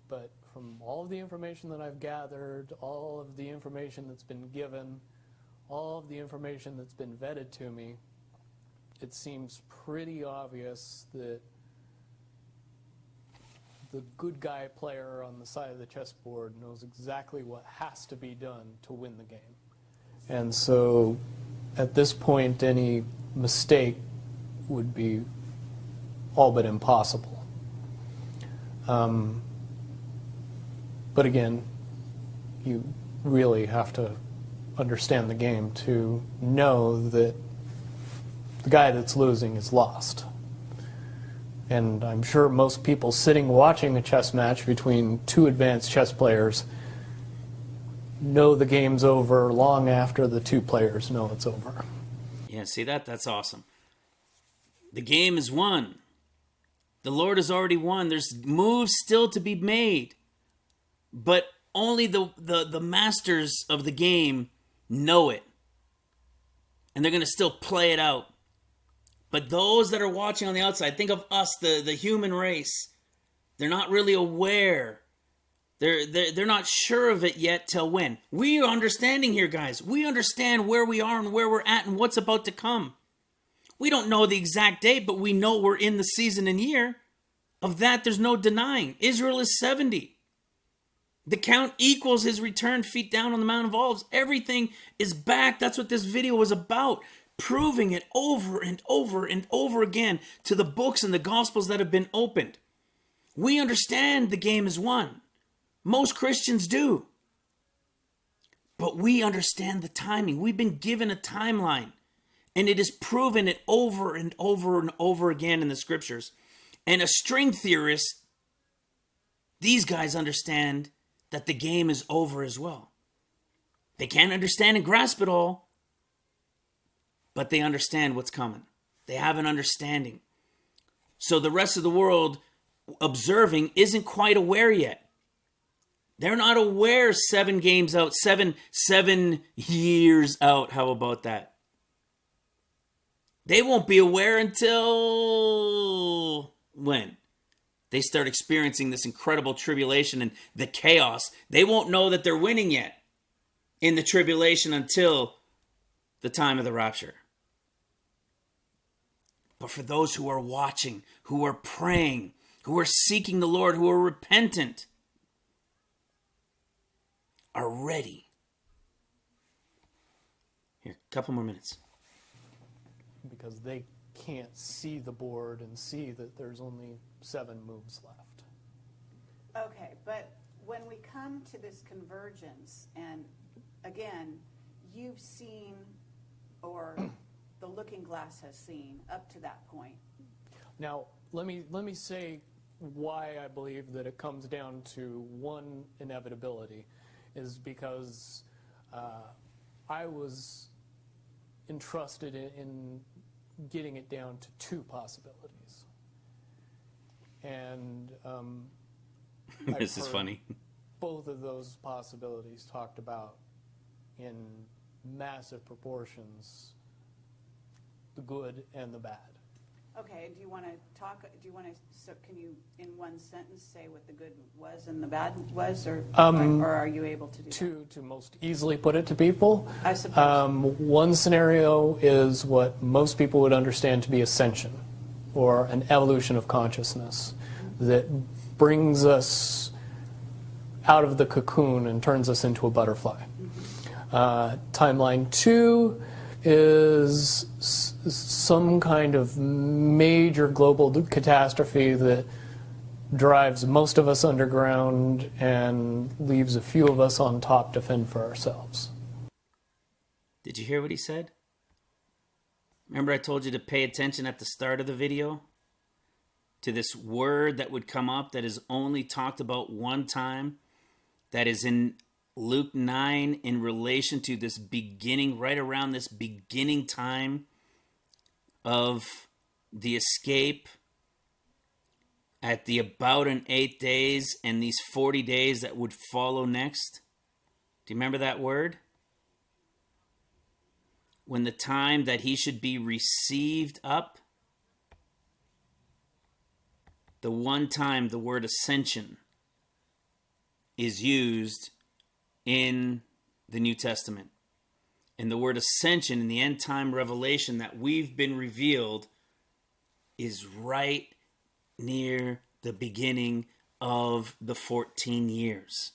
But from all of the information that I've gathered, all of the information that's been given, all of the information that's been vetted to me, it seems pretty obvious that the good guy player on the side of the chessboard knows exactly what has to be done to win the game. And so at this point, any mistake would be all but impossible. But again, you really have to understand the game to know that the guy that's losing is lost. And I'm sure most people sitting watching a chess match between two advanced chess players know the game's over long after the two players know it's over. Yeah, see that? That's awesome. The game is won. The Lord has already won. There's moves still to be made. But only the masters of the game know it. And they're going to still play it out. But those that are watching on the outside, think of us, the human race. They're not really aware. They're not sure of it yet till when. We are understanding here, guys. We understand where we are and where we're at and what's about to come. We don't know the exact date, but we know we're in the season and year. Of that, there's no denying. Israel is 70. The count equals his return, feet down on the Mount of Olives. Everything is back. That's what this video was about. Proving it over and over and over again to the books and the Gospels that have been opened. We understand the game is won. Most Christians do. But we understand the timing. We've been given a timeline. And it is proven it over and over and over again in the scriptures. And a string theorist, these guys understand that the game is over as well. They can't understand and grasp it all, but they understand what's coming. They have an understanding. So the rest of the world observing isn't quite aware yet. They're not aware 7 games out, seven years out. How about that? They won't be aware until when? They start experiencing this incredible tribulation and the chaos. They won't know that they're winning yet in the tribulation until the time of the rapture. But for those who are watching, who are praying, who are seeking the Lord, who are repentant, are ready. Here, a couple more minutes. Because they can't see the board and see that there's only 7 moves left. Okay, but when we come to this convergence, and again, you've seen, or the looking glass has seen up to that point. Now, let me say why I believe that it comes down to one inevitability, is because I was entrusted in getting it down to 2 possibilities. And This is funny. Both of those possibilities talked about in massive proportions, the good and the bad. Okay, do you want to, so can you, in one sentence, say what the good was and the bad was, or are you able to do that? To most easily put it to people, I suppose. one scenario is what most people would understand to be ascension, or an evolution of consciousness that brings us out of the cocoon and turns us into a butterfly. Timeline 2 is some kind of major global catastrophe that drives most of us underground and leaves a few of us on top to fend for ourselves. Did you hear what he said? Remember I told you to pay attention at the start of the video to this word that would come up that is only talked about one time, that is in Luke 9 in relation to this beginning, right around this beginning time of the escape at the about an 8 days and these 40 days that would follow next. Do you remember that word? When the time that he should be received up, the one time the word ascension is used in the New Testament. And the word ascension in the end time revelation that we've been revealed is right near the beginning of the 14 years.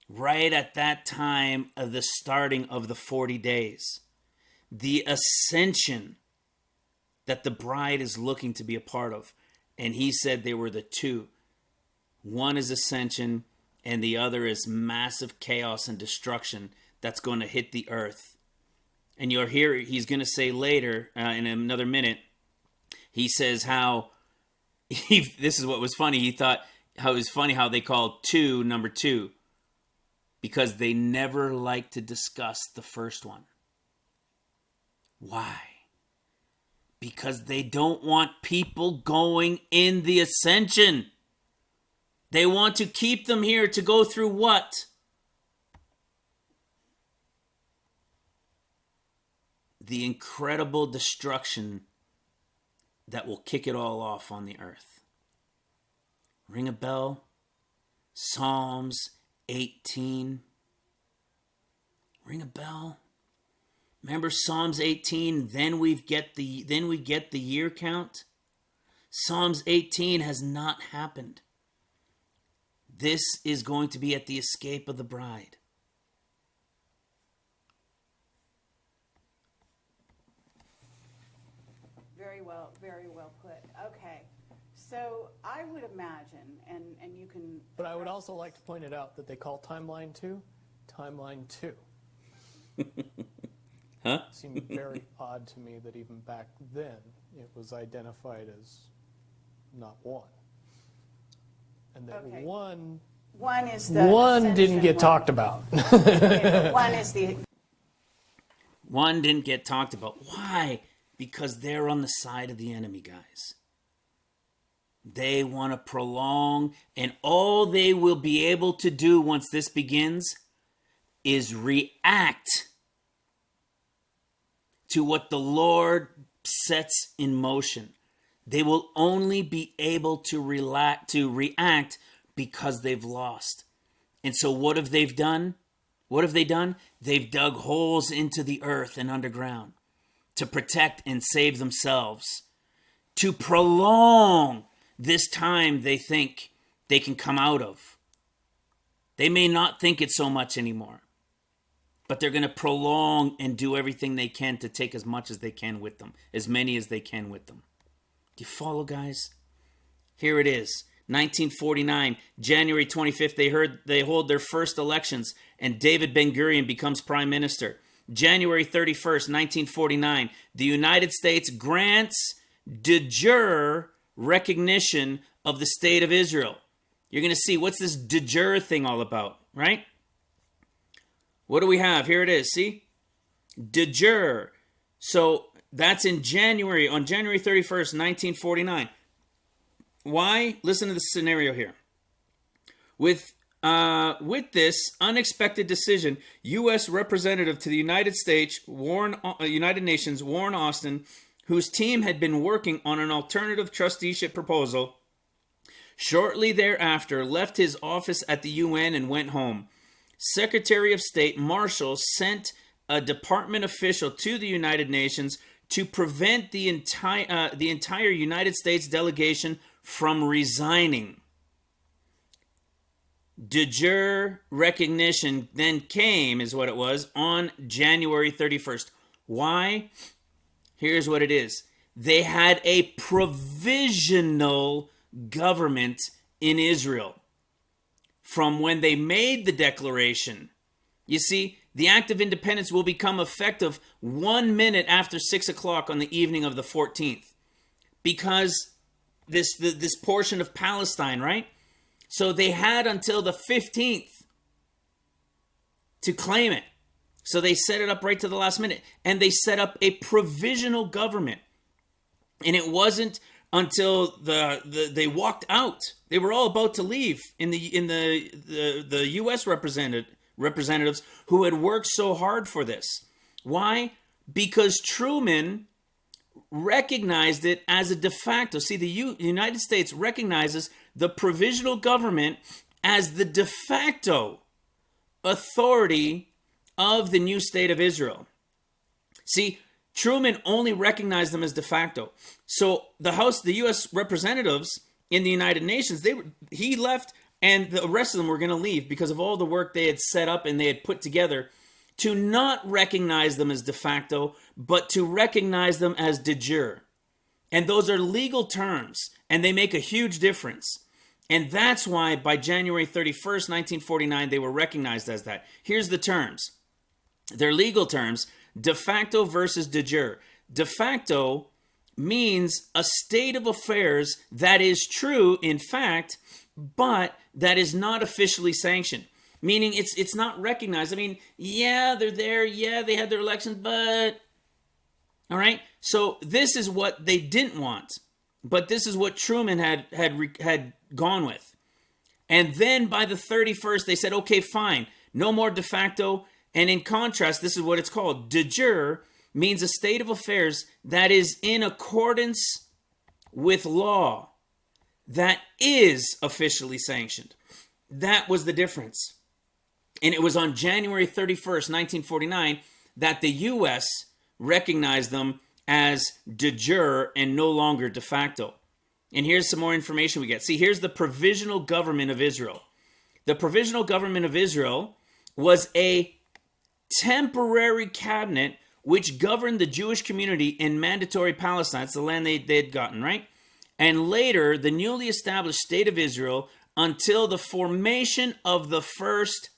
Right at that time of the starting of the 40 days. The ascension that the bride is looking to be a part of. And he said they were the two. One is ascension, and the other is massive chaos and destruction that's going to hit the earth. And you'll hear he's going to say later, in another minute, he says how, this is what was funny, he thought how it was funny how they called 2 number 2, because they never like to discuss the first one. Why? Because they don't want people going in the ascension. They want to keep them here to go through what? The incredible destruction that will kick it all off on the earth. Ring a bell? Psalms 18. Ring a bell? Remember Psalms 18, then we get the year count? Psalms 18 has not happened. This is going to be at the escape of the bride. Very well put. Okay. So I would imagine, and you can... But I would also like to point it out that they call timeline 2, timeline 2. Huh? It seemed very odd to me that even back then it was identified as not 1. And that Okay. one is the didn't ascension get one. talked about. Okay, one is the... One didn't get talked about. Why? Because they're on the side of the enemy, guys. They want to prolong, and all they will be able to do once this begins is react to what the Lord sets in motion. They will only be able to react because they've lost. And so what have they done? What have they done? They've dug holes into the earth and underground to protect and save themselves, to prolong this time they think they can come out of. They may not think it so much anymore, but they're going to prolong and do everything they can to take as much as they can with them, as many as they can with them. Do you follow, guys? Here it is. 1949, January 25th, they hold their first elections, and David Ben-Gurion becomes prime minister. January 31st, 1949, the United States grants de jure recognition of the state of Israel. You're going to see, what's this de jure thing all about, right? What do we have? Here it is, see? De jure. So that's on January 31st, 1949. Why? Listen to the scenario here. With this unexpected decision, U.S. Representative to the United Nations, Warren Austin, whose team had been working on an alternative trusteeship proposal, shortly thereafter left his office at the UN and went home. Secretary of State Marshall sent a department official to the United Nations to prevent the entire United States delegation from resigning. De jure recognition then came, is what it was, on January 31st. Why? Here's what it is. They had a provisional government in Israel from when they made the declaration. You see, the act of independence will become effective 1 minute after 6 o'clock on the evening of the 14th, because this portion of Palestine, right? So they had until the 15th to claim it. So they set it up right to the last minute, and they set up a provisional government. And it wasn't until they walked out. They were all about to leave in the U.S. representatives who had worked so hard for this. Why? Because Truman recognized it as a de facto. See, the United States recognizes the provisional government as the de facto authority of the new state of Israel. See, Truman only recognized them as de facto. So the U.S. representatives in the United Nations, he left, and the rest of them were going to leave because of all the work they had set up and they had put together to not recognize them as de facto, but to recognize them as de jure. And those are legal terms, and they make a huge difference. And that's why by January 31st, 1949, they were recognized as that. Here's the terms. They're legal terms: de facto versus de jure. De facto means a state of affairs that is true in fact, but that is not officially sanctioned. Meaning it's not recognized. I mean, yeah, they're there. Yeah, they had their elections, but... All right? So this is what they didn't want. But this is what Truman had gone with. And then by the 31st, they said, okay, fine. No more de facto. And in contrast, this is what it's called. De jure means a state of affairs that is in accordance with law, that is officially sanctioned. That was the difference. And it was on January 31st, 1949, that the U.S. recognized them as de jure and no longer de facto. And here's some more information we get. See, here's the Provisional Government of Israel. The Provisional Government of Israel was a temporary cabinet which governed the Jewish community in Mandatory Palestine. It's the land they'd gotten, right? And later, the newly established State of Israel until the formation of the first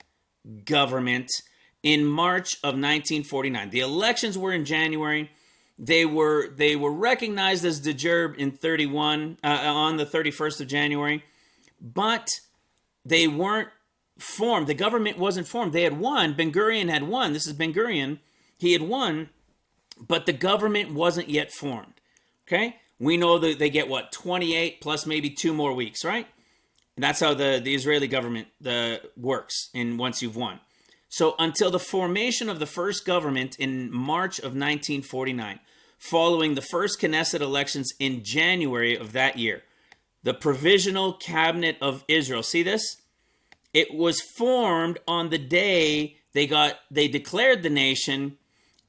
government in March of 1949. The elections were in January. They were recognized as de jure in 31 on the 31st of January, but they weren't formed. The government wasn't formed. They had won. Ben Gurion had won. This is Ben Gurion. He had won, but the government wasn't yet formed. Okay? We know that they get, 28 plus maybe 2 more weeks, right? And that's how the Israeli government works once you've won. So until the formation of the first government in March of 1949, following the first Knesset elections in January of that year, the Provisional Cabinet of Israel, see this? It was formed on the day they declared the nation,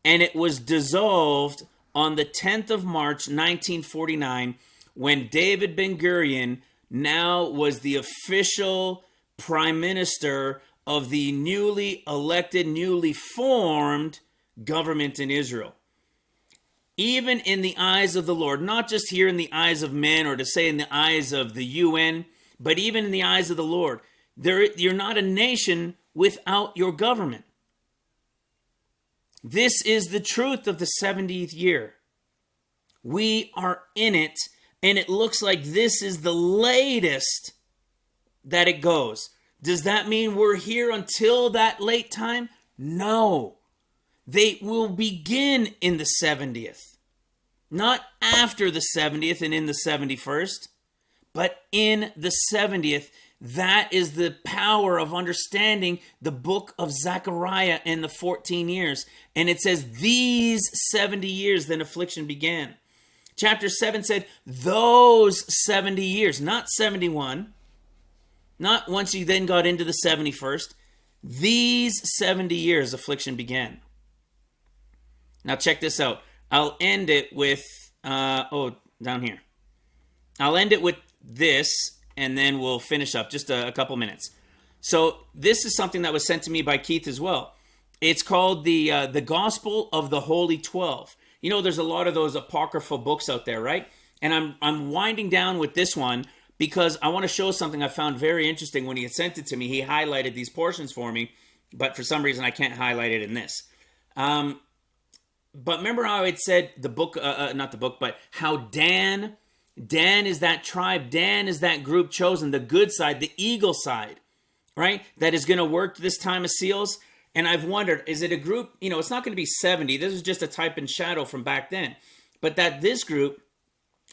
and it was dissolved on the 10th of March, 1949, when David Ben Gurion now was the official prime minister of the newly elected, newly formed government in Israel. Even in the eyes of the Lord, not just here in the eyes of men or to say in the eyes of the UN, but even in the eyes of the Lord, you're not a nation without your government. This is the truth of the 70th year. We are in it, and it looks like this is the latest that it goes. Does that mean we're here until that late time? No. They will begin in the 70th. Not after the 70th and in the 71st, but in the 70th. That is the power of understanding the book of Zechariah and the 14 years. And it says these 70 years then affliction began. Chapter 7 said those 70 years, not 71, not once you then got into the 71st. These 70 years affliction began. Now check this out. I'll end it with, down here. I'll end it with this, and then we'll finish up just a couple minutes. So this is something that was sent to me by Keith as well. It's called the Gospel of the Holy 12. You know, there's a lot of those apocryphal books out there, right? And I'm winding down with this one because I want to show something I found very interesting. When he had sent it to me, he highlighted these portions for me, but for some reason I can't highlight it in this. But remember how it said the book, not the book, but how Dan is that tribe, Dan is that group chosen, the good side, the eagle side, right? That is going to work this time of seals. And I've wondered, is it a group, you know, it's not going to be 70. This is just a type and shadow from back then. But that this group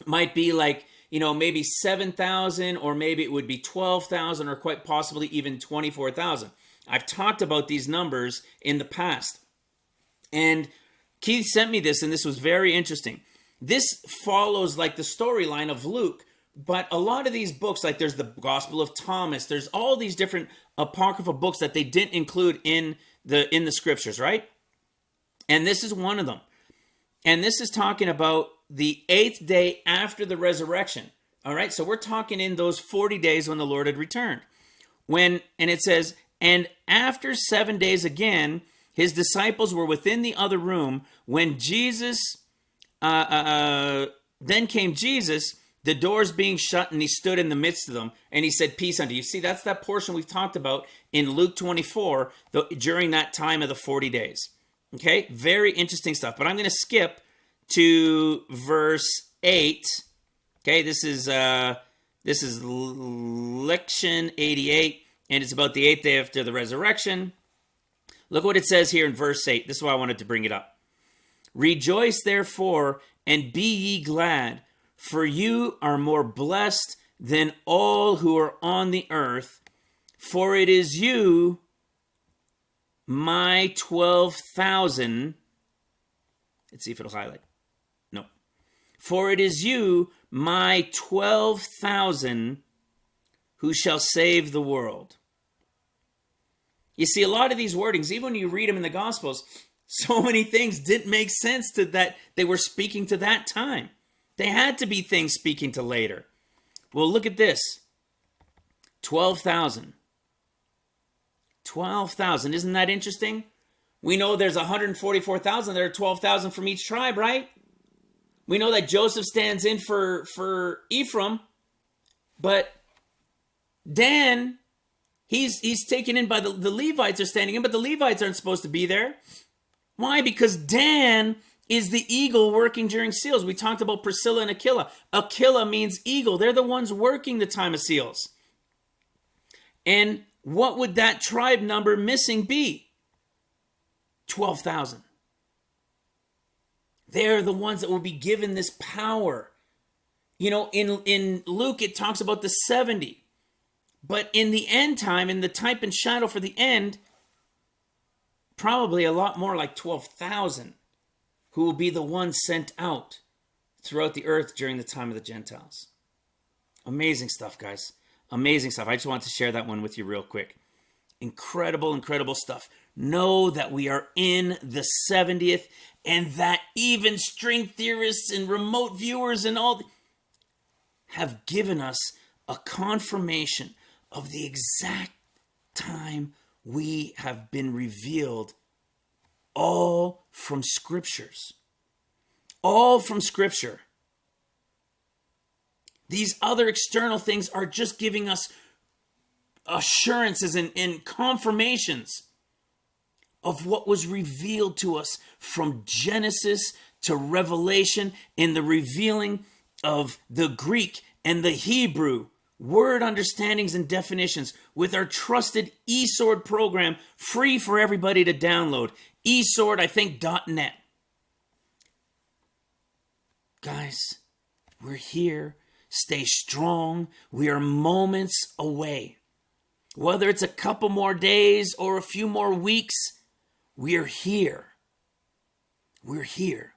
might be like, you know, maybe 7,000, or maybe it would be 12,000, or quite possibly even 24,000. I've talked about these numbers in the past. And Keith sent me this, and this was very interesting. This follows like the storyline of Luke. But a lot of these books, like there's the Gospel of Thomas, there's all these different apocryphal books that they didn't include in the scriptures, right? And this is one of them. And this is talking about the 8th day after the resurrection. All right, so we're talking in those 40 days when the Lord had returned. And it says, and after 7 days again, his disciples were within the other room when Jesus, then came Jesus, the doors being shut, and he stood in the midst of them, and he said, peace unto you. See, that's that portion we've talked about in Luke 24, during that time of the 40 days. Okay, very interesting stuff. But I'm going to skip to verse 8. Okay, this is Lection 88, and it's about the 8th day after the resurrection. Look what it says here in verse 8. This is why I wanted to bring it up. Rejoice, therefore, and be ye glad, for you are more blessed than all who are on the earth, for it is you, my 12,000. Let's see if it'll highlight. No. For it is you, my 12,000, who shall save the world. You see, a lot of these wordings, even when you read them in the Gospels, so many things didn't make sense to that. They were speaking to that time. They had to be things speaking to later. Well, look at this. 12,000. 12,000. Isn't that interesting? We know there's 144,000. There are 12,000 from each tribe, right? We know that Joseph stands in for Ephraim. But Dan, he's taken in by the Levites are standing in, but the Levites aren't supposed to be there. Why? Because Dan is the eagle working during seals. We talked about Priscilla and Aquila. Aquila means eagle. They're the ones working the time of seals. And what would that tribe number missing be? 12,000. They're the ones that will be given this power. You know, in Luke, it talks about the 70. But in the end time, in the type and shadow for the end, probably a lot more like 12,000 who will be the ones sent out throughout the earth during the time of the Gentiles. Amazing stuff, guys. Amazing stuff. I just wanted to share that one with you real quick. Incredible, incredible stuff. Know that we are in the 70th, and that even string theorists and remote viewers and all have given us a confirmation of the exact time we have been revealed, all from scriptures. All from scripture. These other external things are just giving us assurances and confirmations of what was revealed to us from Genesis to Revelation, in the revealing of the Greek and the Hebrew word understandings and definitions with our trusted eSword program, free for everybody to download. eSword, I think, .net. Guys, we're here. Stay strong. We are moments away. Whether it's a couple more days or a few more weeks, we're here. We're here.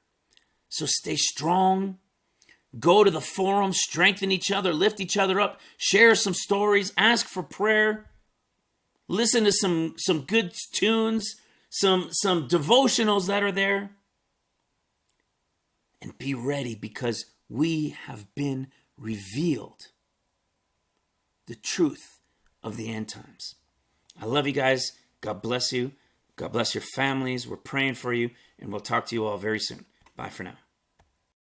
So stay strong. Go to the forum, strengthen each other, lift each other up, share some stories, ask for prayer, listen to some good tunes, some devotionals that are there, and be ready, because we have been revealed the truth of the end times. I love you guys. God bless you. God bless your families. We're praying for you, and we'll talk to you all very soon. Bye for now.